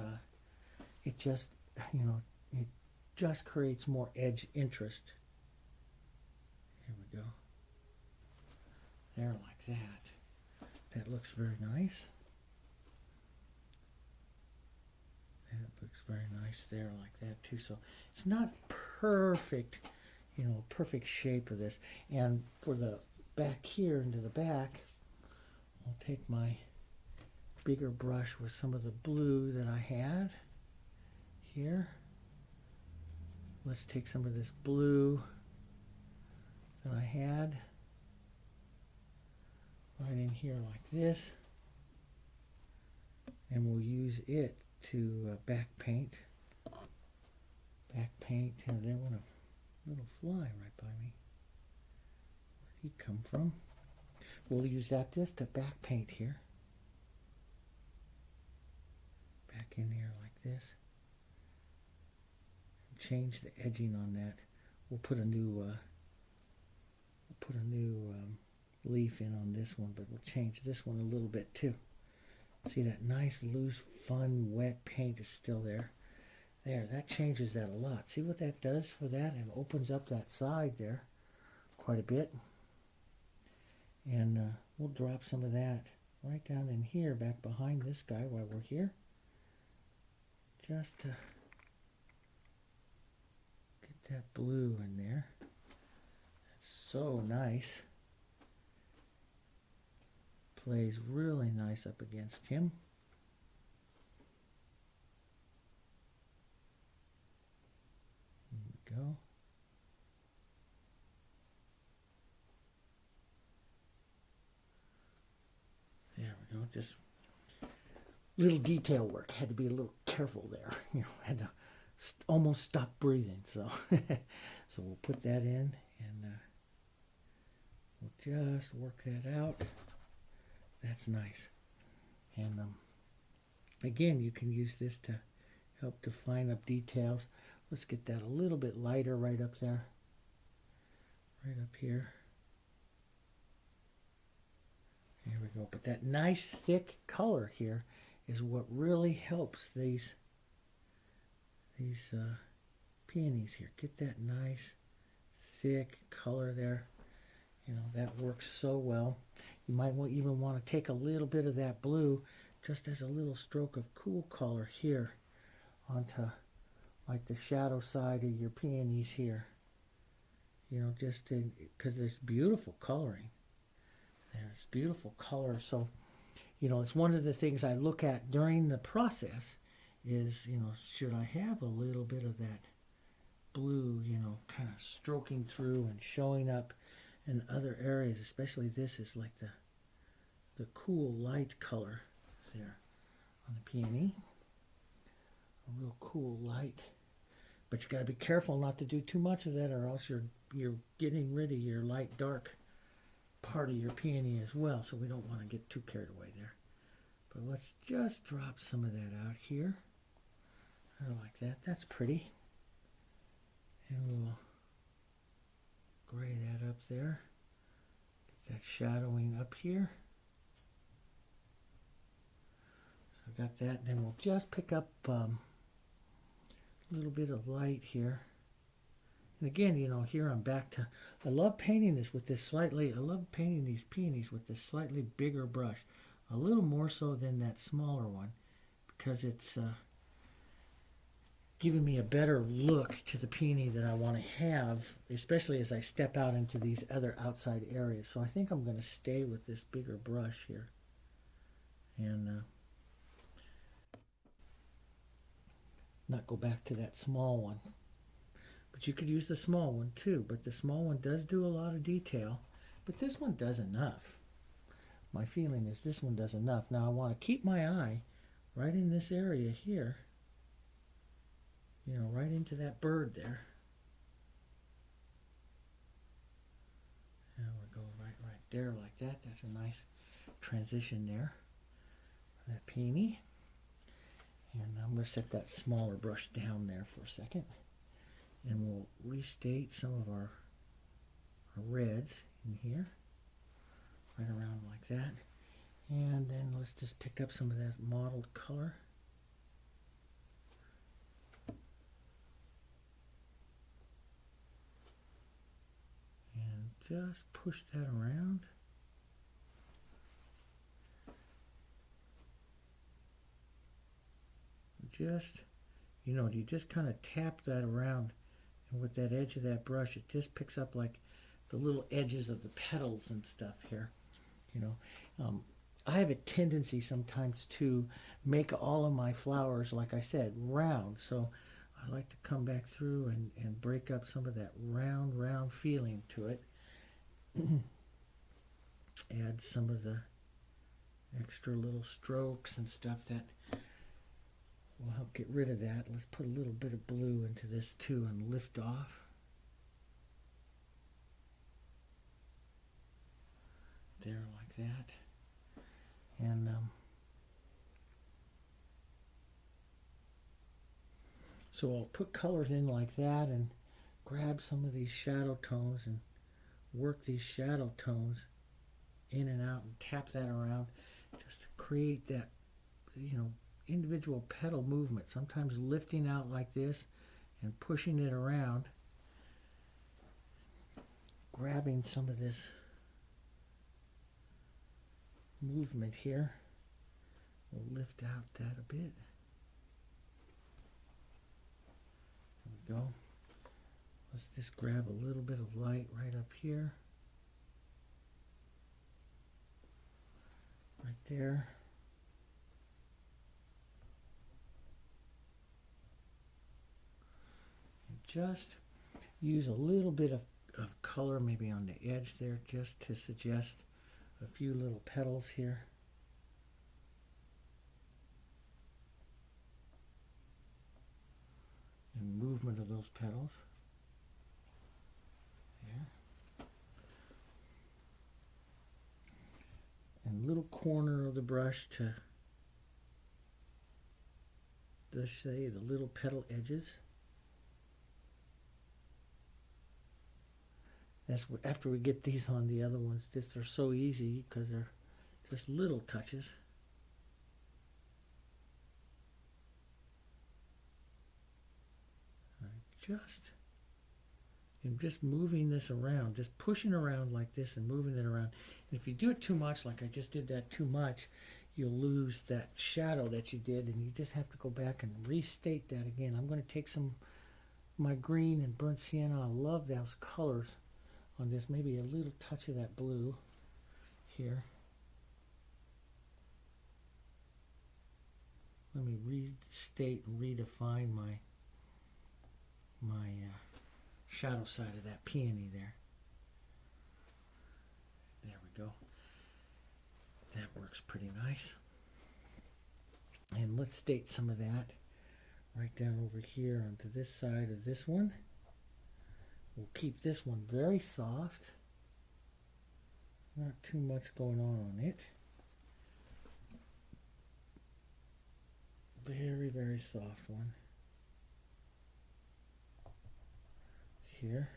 A: it just, you know, it just creates more edge interest. Here we go. There, like that. That looks very nice. That looks very nice there, like that too. So it's not perfect, you know, perfect shape of this. And for the back here into the back, I'll take my bigger brush with some of the blue that I had here. Let's take some of this blue that I had right in here like this, and we'll use it to back paint. And there went a little fly right by me. Where'd he come from? We'll use that just to back paint here. Back in here like this. And change the edging on that. We'll put a new leaf in on this one, but we'll change this one a little bit too. See, that nice, loose, fun, wet paint is still there. There, that changes that a lot. See what that does for that? It opens up that side there quite a bit. And we'll drop some of that right down in here, back behind this guy while we're here. Just to get that blue in there. That's so nice. Plays really nice up against him. Here we go. There we go. Just little detail work. Had to be a little careful there. You know, had to almost stop breathing. So, so we'll put that in, and we'll just work that out. That's nice. And again, you can use this to help define up details. Let's get that a little bit lighter right up there. Right up here. There we go. But that nice thick color here is what really helps these peonies here. Get that nice thick color there. You know, that works so well. You might even want to take a little bit of that blue just as a little stroke of cool color here onto like the shadow side of your peonies here. You know, just because there's beautiful coloring. There's beautiful color. So, you know, it's one of the things I look at during the process is, you know, should I have a little bit of that blue, you know, kind of stroking through and showing up in other areas, especially this is like the cool light color there on the peony. A real cool light. But you got to be careful not to do too much of that, or else you're getting rid of your light dark part of your peony as well. So we don't want to get too carried away there. But let's just drop some of that out here. I like that. That's pretty. And we'll gray that up there. Get that shadowing up here. So I got that. Then we'll just pick up a little bit of light here. And again, you know, here I'm back to, I love painting this with this slightly, I love painting these peonies with this slightly bigger brush. A little more so than that smaller one, because it's giving me a better look to the peony that I want to have, especially as I step out into these other outside areas. So I think I'm going to stay with this bigger brush here. And not go back to that small one. But you could use the small one too, but the small one does do a lot of detail, but this one does enough. My feeling is this one does enough. Now I want to keep my eye right in this area here, you know, right into that bird there. There we go, right there like that. That's a nice transition there for that peony. And I'm going to set that smaller brush down there for a second. And we'll restate some of our reds in here, right around like that. And then let's just pick up some of that mottled color. And just push that around. Just, you just kind of tap that around, and with that edge of that brush, it just picks up like the little edges of the petals and stuff here. I have a tendency sometimes to make all of my flowers, like I said, round. So I like to come back through and break up some of that round feeling to it. Add some of the extra little strokes and stuff that will help get rid of that. Let's put a little bit of blue into this too and lift off. There, like that. And so I'll put colors in like that and grab some of these shadow tones and work these shadow tones in and out and tap that around just to create that, individual petal movement, sometimes lifting out like this and pushing it around, grabbing some of this movement here. We'll lift out that a bit. There we go. Let's just grab a little bit of light right up here. Right there. Just use a little bit of color maybe on the edge there just to suggest a few little petals here. And movement of those petals. There. And a little corner of the brush to just say the little petal edges. That's after we get these on the other ones, they're so easy because they're just little touches. I'm just moving this around, just pushing around like this and moving it around. And if you do it too much, like I just did that too much, you'll lose that shadow that you did, and you just have to go back and restate that again. I'm going to take some of my green and burnt sienna. I love those colors on this, maybe a little touch of that blue here. Let me restate and redefine my shadow side of that peony there. There we go. That works pretty nice. And let's state some of that right down over here onto this side of this one. We'll keep this one very soft. Not too much going on it. Very, very soft one. Here.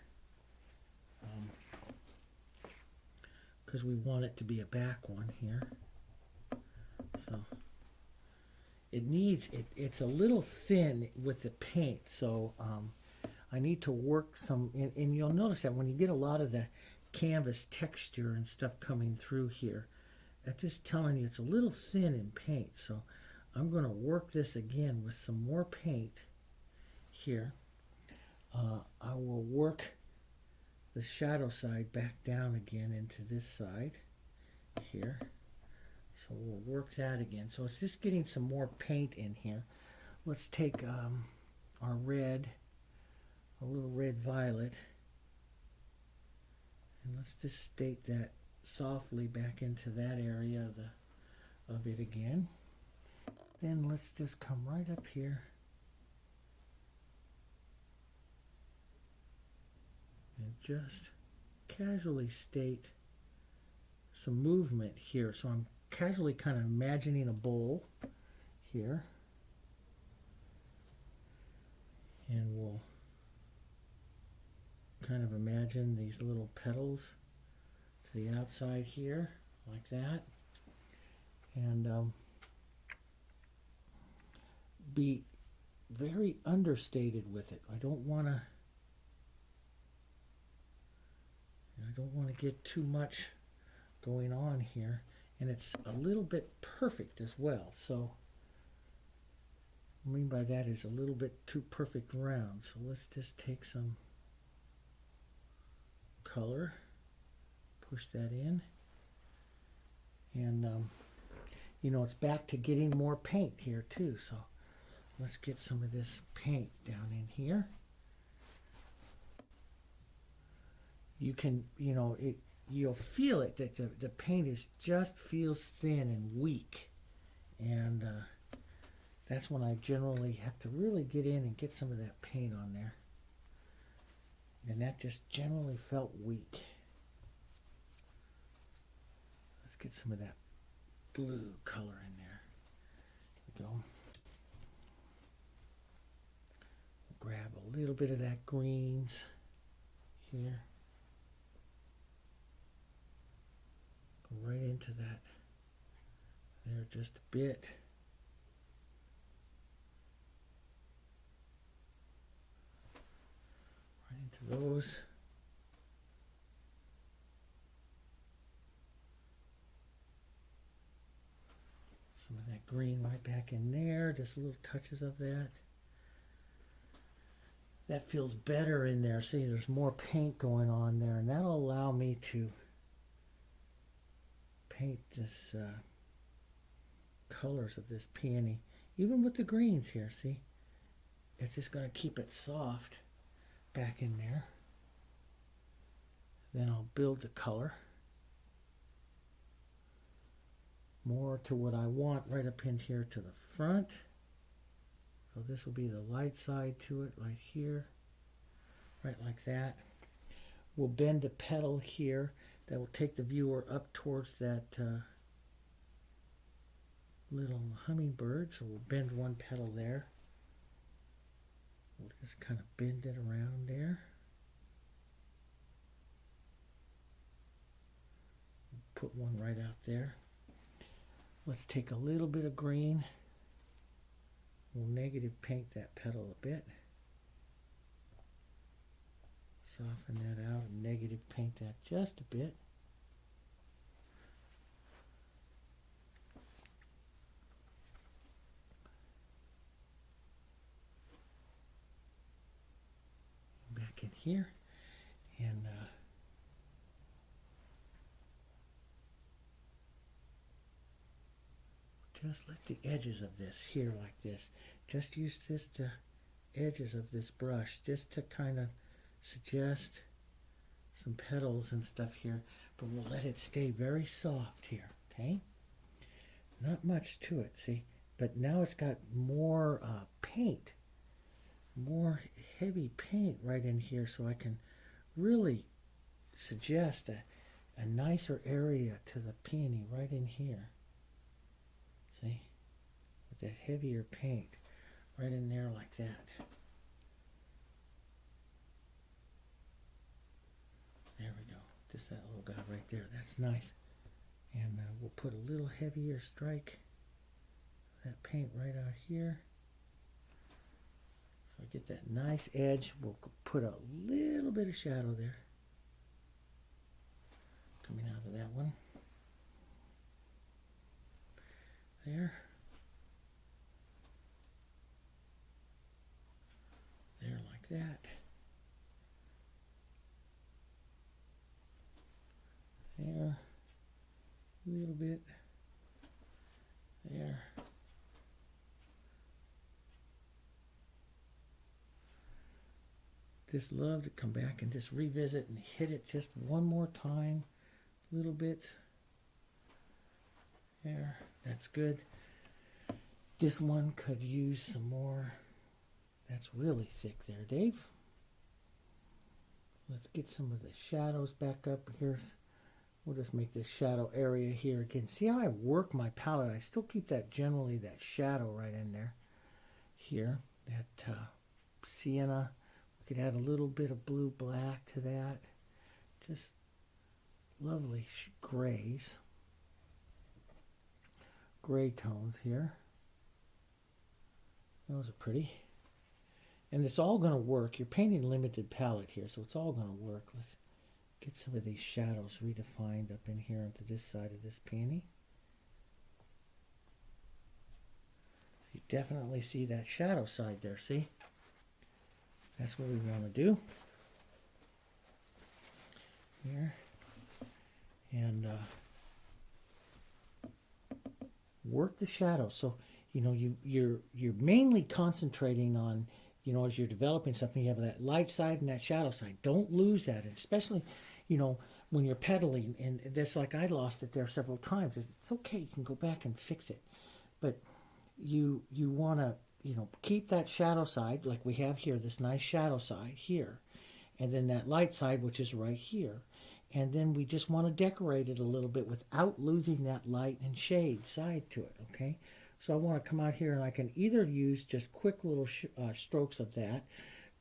A: Because we want it to be a back one here. So it's a little thin with the paint, so I need to work some, and you'll notice that when you get a lot of the canvas texture and stuff coming through here, that's just telling you it's a little thin in paint. So I'm going to work this again with some more paint here. I will work the shadow side back down again into this side here. So we'll work that again. So it's just getting some more paint in here. Let's take our red, a little red violet, and let's just state that softly back into that area of it again. Then let's just come right up here and just casually state some movement here. So I'm casually kind of imagining a bowl here. And we'll kind of imagine these little petals to the outside here, like that. And be very understated with it. I don't want to get too much going on here, and it's a little bit perfect as well. So what I mean by that is a little bit too perfect round. So let's just take some color, push that in, and you know, it's back to getting more paint here too. So let's get some of this paint down in here. You can, you know, you'll feel it that the paint is just feels thin and weak, and that's when I generally have to really get in and get some of that paint on there. And that just generally felt weak. Let's get some of that blue color in there. There we go. Grab a little bit of that greens here. Go right into that there just a bit. Right into those. Some of that green right back in there, just little touches of that. That feels better in there. See, there's more paint going on there, and that'll allow me to paint this colors of this peony, even with the greens here. See, it's just going to keep it soft back in there. Then I'll build the color more to what I want right up in here to the front. So this will be the light side to it right here, right like that. We'll bend a petal here that will take the viewer up towards that little hummingbird. So we'll bend one petal there. We'll just kind of bend it around there. Put one right out there. Let's take a little bit of green. We'll negative paint that petal a bit. Soften that out and negative paint that just a bit. Back in here, and just let the edges of this here like this. Just use this to edges of this brush just to kind of suggest some petals and stuff here, but we'll let it stay very soft here, okay? Not much to it, see? But now it's got more paint, more heavy paint right in here, so I can really suggest a nicer area to the peony right in here. See? With that heavier paint right in there like that. There we go. Just that little guy right there. That's nice. And we'll put a little heavier strike of that paint right out here. So I get that nice edge. We'll put a little bit of shadow there. Coming out of that one. There. There like that. There. A little bit. There. Just love to come back and just revisit and hit it just one more time. Little bits. There. That's good. This one could use some more. That's really thick there, Dave. Let's get some of the shadows back up. Here's We'll just make this shadow area here again. See how I work my palette? I still keep that generally, that shadow right in there. Here, that sienna. We could add a little bit of blue black to that. Just lovely grays. Gray tones here. Those are pretty. And it's all going to work. You're painting limited palette here, so it's all going to work. Let's get some of these shadows redefined up in here onto this side of this peony. You definitely see that shadow side there, see? That's what we want to do. Here. And work the shadow. So, you know, you're mainly concentrating on, you know, as you're developing something, you have that light side and that shadow side. Don't lose that, and especially, you know, when you're petaling, and that's like I lost it there several times. It's okay, you can go back and fix it. But you want to, you know, keep that shadow side, like we have here, this nice shadow side here, and then that light side, which is right here. And then we just want to decorate it a little bit without losing that light and shade side to it, okay? So I want to come out here and I can either use just quick little strokes of that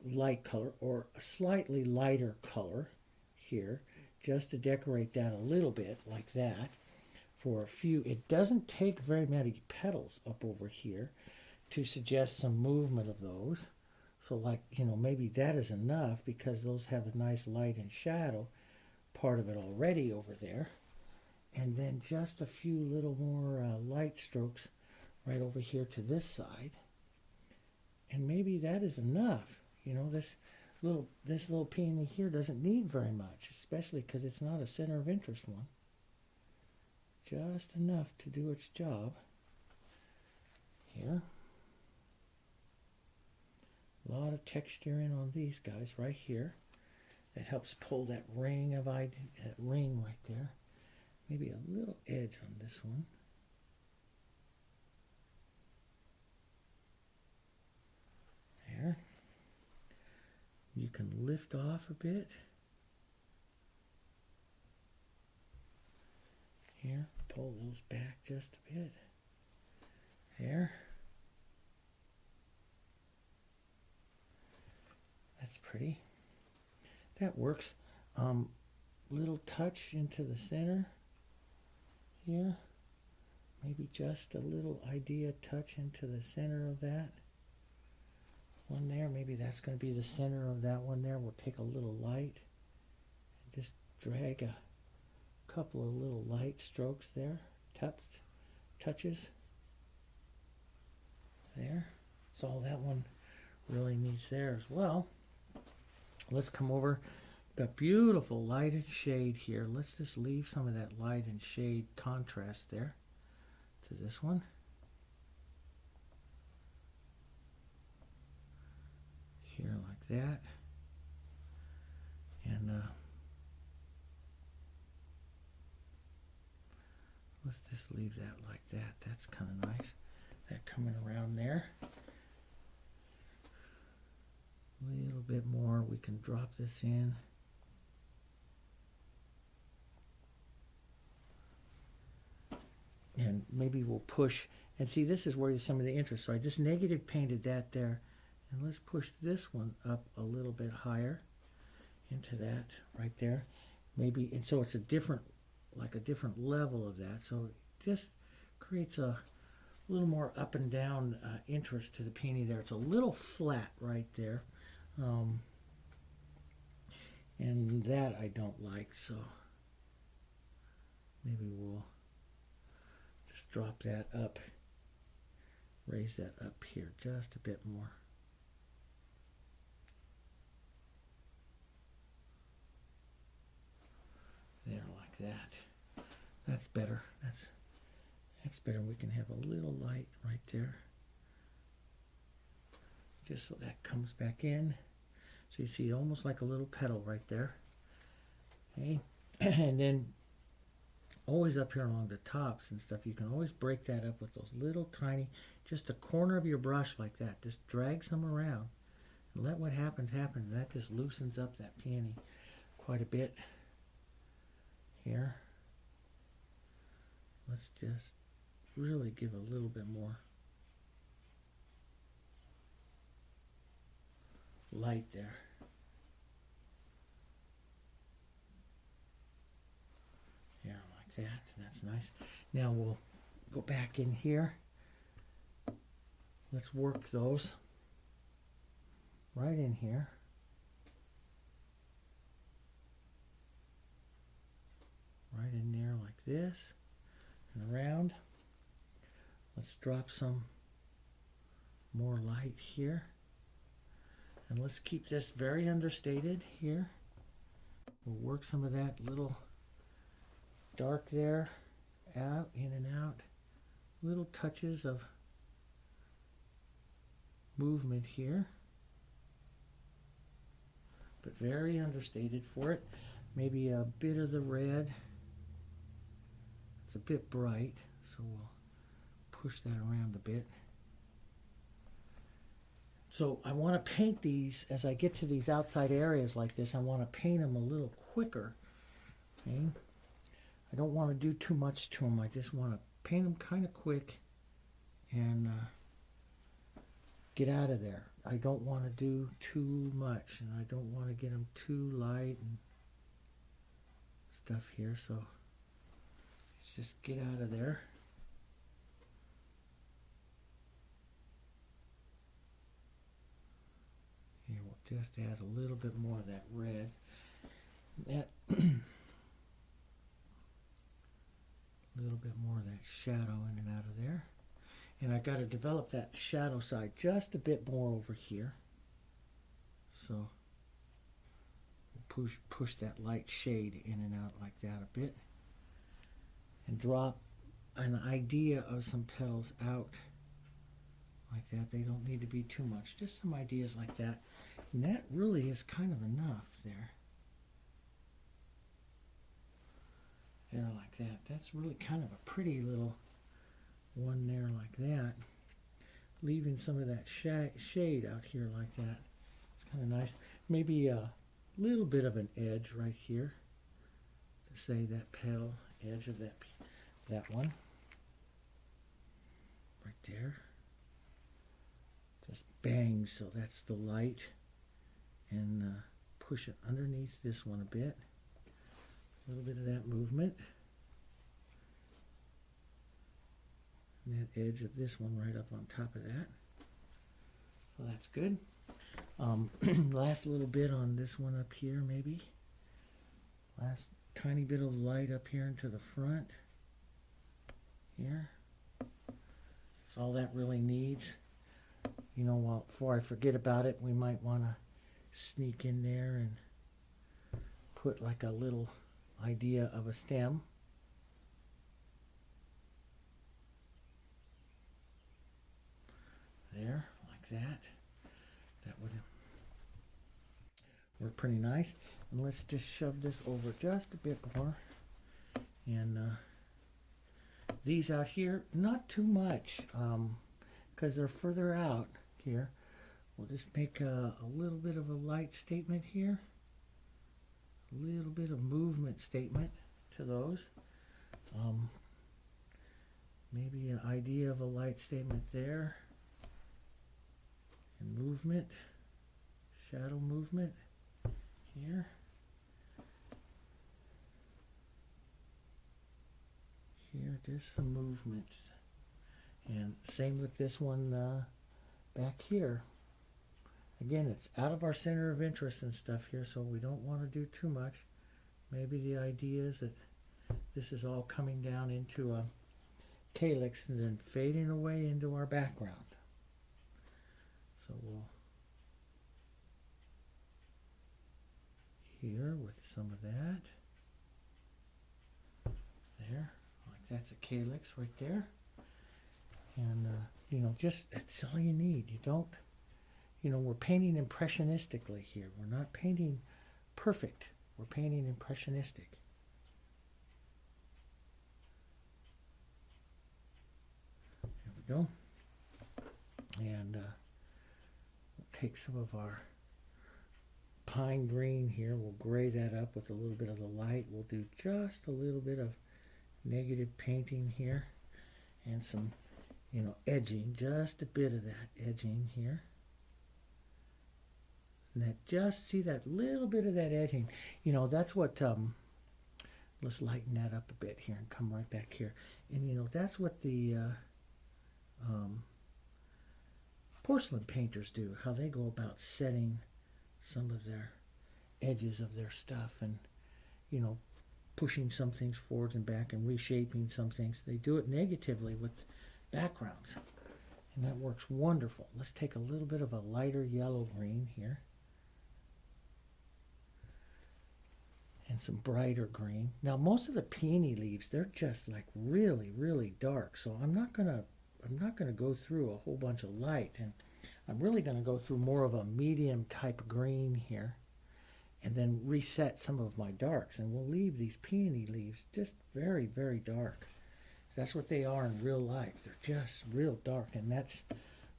A: light color or a slightly lighter color here just to decorate that a little bit like that for a few. It doesn't take very many petals up over here to suggest some movement of those. So like, you know, maybe that is enough because those have a nice light and shadow part of it already over there. And then just a few little more light strokes right over here to this side, and maybe that is enough. You know, this little peony here doesn't need very much, especially because it's not a center of interest one. Just enough to do its job. Here, a lot of texturing on these guys right here. That helps pull that ring of that ring right there. Maybe a little edge on this one. There. You can lift off a bit. Here, pull those back just a bit. There. That's pretty. That works. Little touch into the center here. Maybe just a little idea touch into the center of that one there. Maybe that's going to be the center of that one there. We'll take a little light and just drag a couple of little light strokes there. Touches. There. That's all that one really needs there as well. Let's come over. Got beautiful light and shade here. Let's just leave some of that light and shade contrast there to this one. Here like that. And let's just leave that like that. That's kind of nice. That coming around there. A little bit more. We can drop this in. And maybe we'll push. And see, this is where some of the interest. So I just negative painted that there. And let's push this one up a little bit higher into that right there. Maybe, and so it's a different, like a different level of that. So it just creates a little more up and down interest to the peony there. It's a little flat right there. And that I don't like, so maybe we'll just drop that up, raise that up here just a bit more. There, like that. That's better. That's better. We can have a little light right there, just so that comes back in. So you see almost like a little petal right there. Okay, and then always up here along the tops and stuff, you can always break that up with those little tiny, just a corner of your brush like that. Just drag some around and let what happens happen. That just loosens up that peony quite a bit here. let's just really give a little bit more light there. Yeah, like that. That's nice. Now we'll go back in here. Let's work those right in here. Right in there like this and around. Let's drop some more light here. And let's keep this very understated here. We'll work some of that little dark there out, in and out. Little touches of movement here. But very understated for it. Maybe a bit of the red. It's a bit bright, so we'll push that around a bit. So I want to paint these, as I get to these outside areas like this, I want to paint them a little quicker. Okay? I don't want to do too much to them. I just want to paint them kind of quick and get out of there. I don't want to do too much, and I don't want to get them too light and stuff here, so let's just get out of there. Here, we'll just add a little bit more of that red. That little bit more of that shadow in and out of there. And I got to develop that shadow side just a bit more over here. So we'll push that light shade in and out like that a bit. And drop an idea of some petals out like that. They don't need to be too much. Just some ideas like that. And that really is kind of enough there. There like that. That's really kind of a pretty little one there like that. Leaving some of that shade out here like that. It's kind of nice. Maybe a little bit of an edge right here to say that petal edge of that one. Right there. Just bang, so that's the light. And push it underneath this one a bit. A little bit of that movement. And that edge of this one right up on top of that. So that's good. Last little bit on this one up here maybe. Last tiny bit of light up here into the front. Here. That's all that really needs. You know, well, before I forget about it, we might want to sneak in there and put like a little idea of a stem. There, like that. That would work pretty nice. And let's just shove this over just a bit more. And these out here, not too much, because they're further out here. We'll just make a little bit of a light statement here. A little bit of movement statement to those. Maybe an idea of a light statement there. And movement, shadow movement here. Here, just some movement. And same with this one back here. Again, it's out of our center of interest and stuff here, so we don't want to do too much. Maybe the idea is that this is all coming down into a calyx and then fading away into our background. So we'll here with some of that. There, like that's a calyx right there. And you know, just that's all you need. You don't, you know, we're painting impressionistically here. We're not painting perfect. We're painting impressionistic. There we go. And we'll take some of our pine green here. We'll gray that up with a little bit of the light. We'll do just a little bit of negative painting here, and some, edging, just a bit of that edging here. And that, just see that little bit of that edging. That's what, let's lighten that up a bit here and come right back here. And, that's what the porcelain painters do, how they go about setting some of their edges of their stuff and, pushing some things forwards and back and reshaping some things. They do it negatively with backgrounds, and that works wonderful. Let's take a little bit of a lighter yellow green here and some brighter green. Now most of the peony leaves, they're just like really, really dark, so I'm not gonna go through a whole bunch of light, and I'm really gonna go through more of a medium type green here, and then reset some of my darks, and we'll leave these peony leaves just very, very dark. That's what they are in real life. They're just real dark, and that's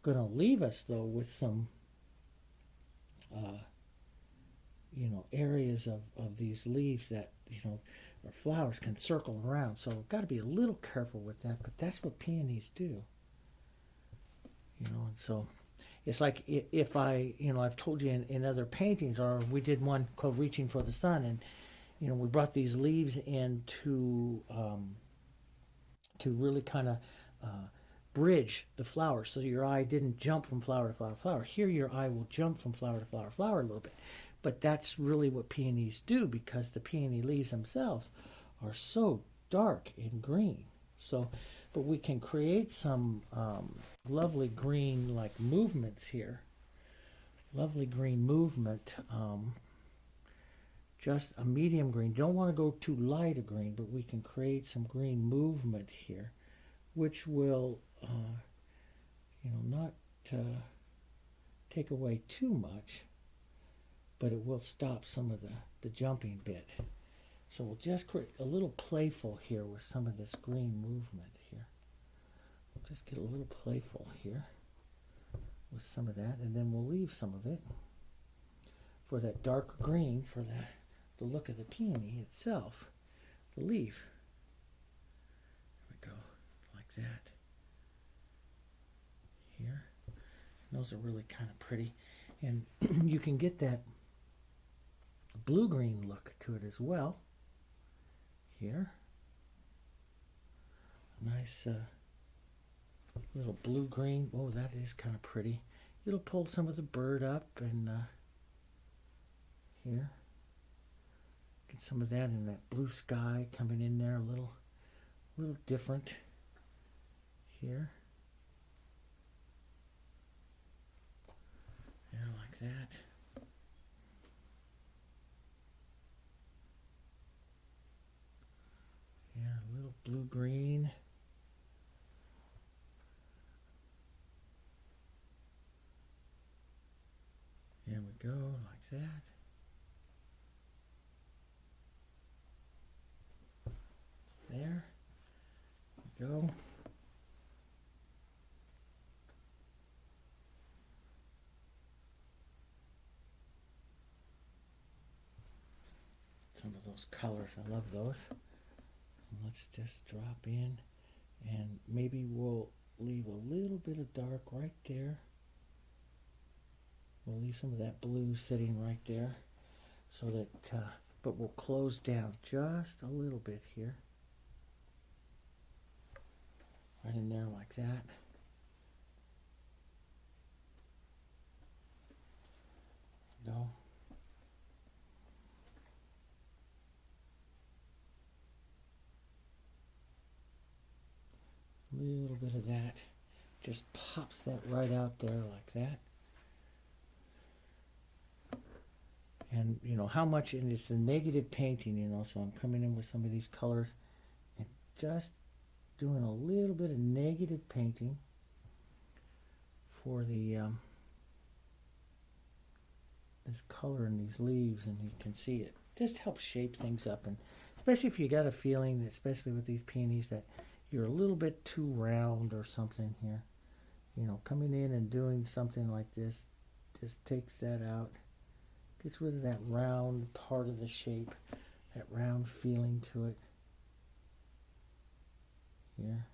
A: going to leave us, though, with some, areas of these leaves that, or flowers can circle around. So we've got to be a little careful with that, but that's what peonies do. And so it's like if I've told you in other paintings, or we did one called Reaching for the Sun, and, we brought these leaves in to really kind of bridge the flower, so your eye didn't jump from flower to flower to flower. Here your eye will jump from flower to flower to flower a little bit. But that's really what peonies do, because the peony leaves themselves are so dark and green. So, but we can create some lovely green like movements here. Lovely green movement. Just a medium green. Don't want to go too light a green, but we can create some green movement here, which will, not take away too much, but it will stop some of the jumping bit. So we'll just create a little playful here with some of this green movement here. We'll just get a little playful here with some of that, and then we'll leave some of it for that dark green for the look of the peony itself, the leaf. There we go, like that. Here. And those are really kind of pretty. And you can get that blue-green look to it as well. Here. A nice little blue-green. Oh, that is kind of pretty. It'll pull some of the bird up, and here. Get some of that in that blue sky coming in there, a little different here. Yeah, like that. Yeah, a little blue-green. There we go, like that. There we go. Some of those colors, I love those. Let's just drop in, and maybe we'll leave a little bit of dark right there. We'll leave some of that blue sitting right there, so that, but we'll close down just a little bit here. Right in there like that. Go. A little bit of that. Just pops that right out there like that. And, how much, and it's a negative painting, so I'm coming in with some of these colors and just doing a little bit of negative painting for the this color in these leaves, and you can see it just helps shape things up. And especially if you got a feeling, especially with these peonies, that you're a little bit too round or something here, coming in and doing something like this just takes that out, gets rid of that round part of the shape, that round feeling to it. here.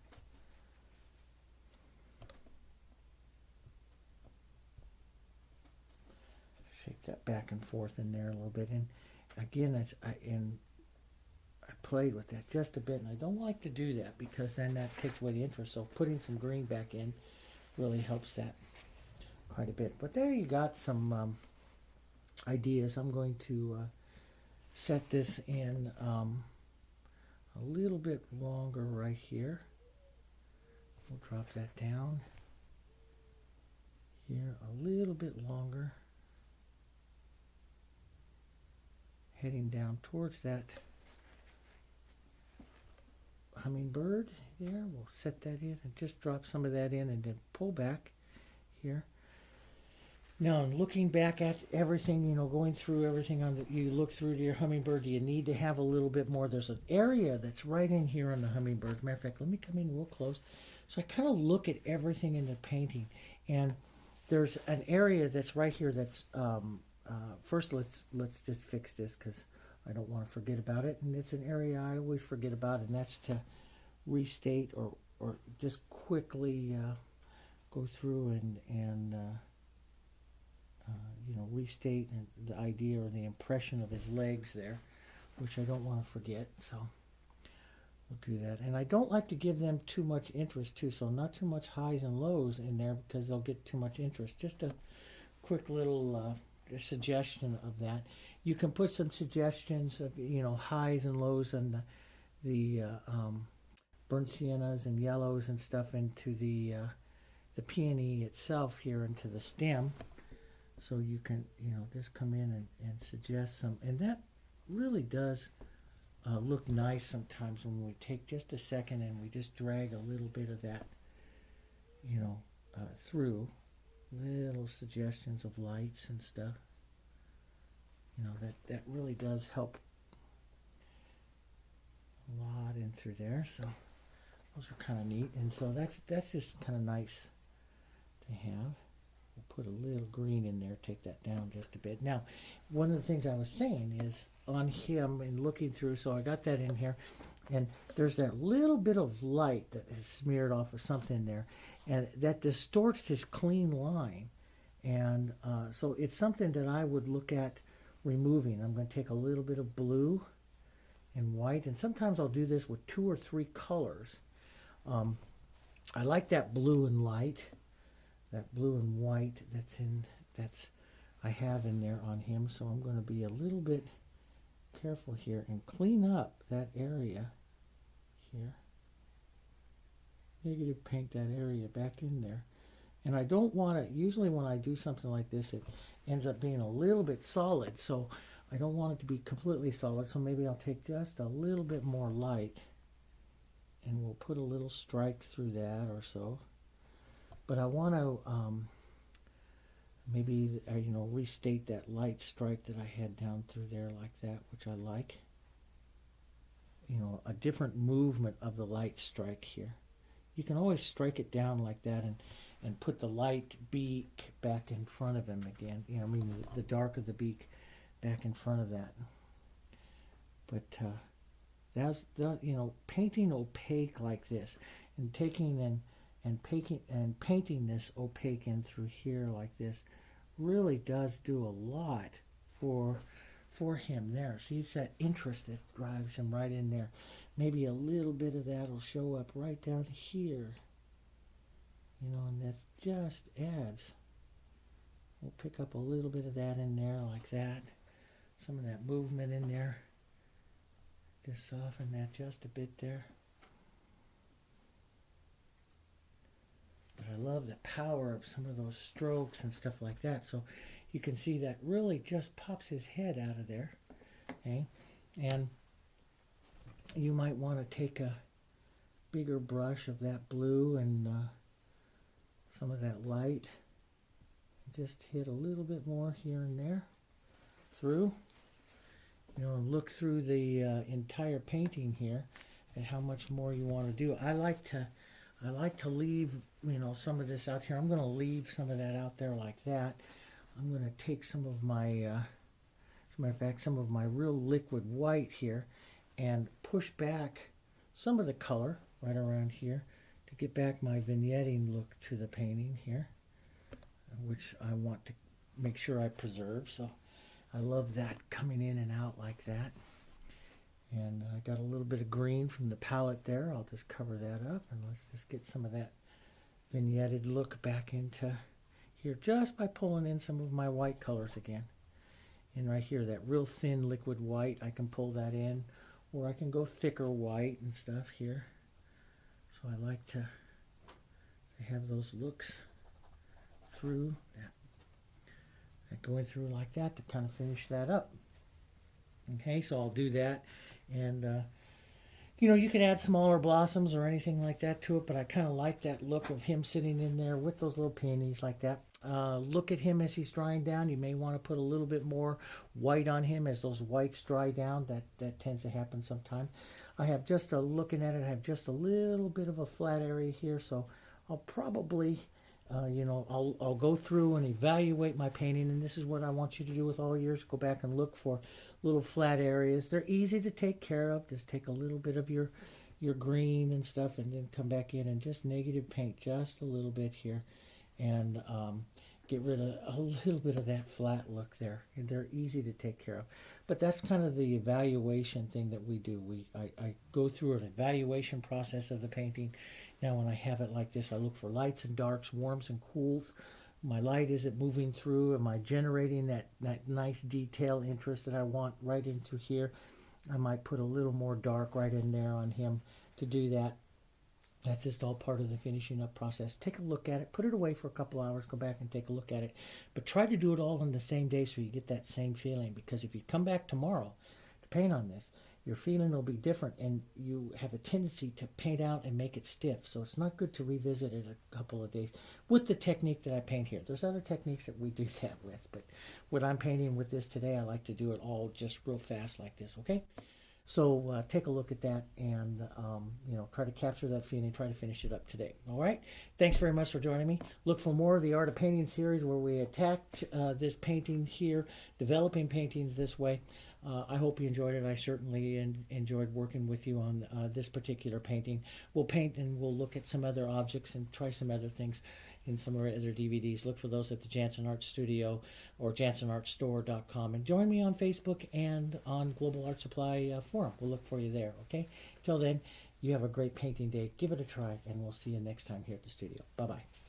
A: Shake that back and forth in there a little bit. And again, I played with that just a bit, and I don't like to do that because then that takes away the interest. So putting some green back in really helps that quite a bit. But there you got some ideas. I'm going to set this in a little bit longer right here. We'll drop that down here a little bit longer, heading down towards that hummingbird there. We'll set that in and just drop some of that in and then pull back here. Now, looking back at everything, you know, going through everything on you look through to your hummingbird, do you need to have a little bit more? There's an area that's right in here on the hummingbird. Matter of fact, let me come in real close. So I kind of look at everything in the painting, and there's an area that's right here that's, first let's just fix this because I don't want to forget about it. And it's an area I always forget about, and that's to restate or just quickly go through and you know, restate the idea or the impression of his legs there, which I don't want to forget. So we'll do that. And I don't like to give them too much interest too, so not too much highs and lows in there because they'll get too much interest. Just a quick little suggestion of that. You can put some suggestions of, you know, highs and lows and the burnt siennas and yellows and stuff into the peony itself here into the stem. So you can, you know, just come in and suggest some. And that really does look nice sometimes when we take just a second and we just drag a little bit of that, you know, through. Little suggestions of lights and stuff. You know, that really does help a lot in through there. So those are kind of neat. And so that's just kind of nice to have. We'll put a little green in there, take that down just a bit. Now, one of the things I was saying is on him and looking through, so I got that in here, and there's that little bit of light that is smeared off of something there, and that distorts his clean line. And so it's something that I would look at removing. I'm going to take a little bit of blue and white, and sometimes I'll do this with 2 or 3 colors. I like that blue and light. That blue and white I have in there on him, so I'm going to be a little bit careful here and clean up that area here. Negative paint that area back in there. And I don't want to, usually when I do something like this, it ends up being a little bit solid, so I don't want it to be completely solid, so maybe I'll take just a little bit more light and we'll put a little strike through that or so. But I want to maybe, you know, restate that light strike that I had down through there like that, which I like. You know, a different movement of the light strike here. You can always strike it down like that and put the light beak back in front of him again. You know, I mean, the dark of the beak back in front of that. But that's, you know, painting opaque like this and taking and painting this opaque in through here like this really does do a lot for him there. See, it's that interest that drives him right in there. Maybe a little bit of that will show up right down here. You know, and that just adds. We'll pick up a little bit of that in there like that. Some of that movement in there. Just soften that just a bit there. But I love the power of some of those strokes and stuff like that. So you can see that really just pops his head out of there. Okay? And you might want to take a bigger brush of that blue and some of that light. Just hit a little bit more here and there through. You know, and look through the entire painting here and how much more you want to do. I like to leave, you know, some of this out here. I'm going to leave some of that out there like that. I'm going to take some of my, as a matter of fact, some of my real liquid white here and push back some of the color right around here to get back my vignetting look to the painting here, which I want to make sure I preserve. So I love that coming in and out like that. And I got a little bit of green from the palette there. I'll just cover that up, and let's just get some of that vignetted look back into here just by pulling in some of my white colors again. And right here, that real thin liquid white, I can pull that in, or I can go thicker white and stuff here. So I like to have those looks through that, going through like that to kind of finish that up. Okay, so I'll do that, and you can add smaller blossoms or anything like that to it, but I kind of like that look of him sitting in there with those little peonies like that. Look at him as he's drying down. You may want to put a little bit more white on him as those whites dry down. That tends to happen sometime. I have just looking at it, I have just a little bit of a flat area here, so I'll probably, I'll go through and evaluate my painting, and this is what I want you to do with all yours. Go back and look for little flat areas. They're easy to take care of. Just take a little bit of your green and stuff, and then come back in and just negative paint just a little bit here, and get rid of a little bit of that flat look there. And they're easy to take care of. But that's kind of the evaluation thing that we do. I go through an evaluation process of the painting. Now when I have it like this, I look for lights and darks, warms and cools. My light, is it moving through? Am I generating that nice detail interest that I want right into here? I might put a little more dark right in there on him to do that. That's just all part of the finishing up process. Take a look at it. Put it away for a couple hours. Go back and take a look at it. But try to do it all on the same day so you get that same feeling. Because if you come back tomorrow to paint on this, your feeling will be different, and you have a tendency to paint out and make it stiff. So it's not good to revisit it a couple of days with the technique that I paint here. There's other techniques that we do that with, but what I'm painting with this today, I like to do it all just real fast like this, okay? So take a look at that, and try to capture that feeling, try to finish it up today. All right? Thanks very much for joining me. Look for more of the Art of Painting series where we attacked this painting here, developing paintings this way. I hope you enjoyed it. I certainly enjoyed working with you on this particular painting. We'll paint and we'll look at some other objects and try some other things in some of our other DVDs. Look for those at the Jansen Art Studio or JansenArtStore.com. And join me on Facebook and on Global Art Supply Forum. We'll look for you there, okay? Till then, you have a great painting day. Give it a try, and we'll see you next time here at the studio. Bye-bye.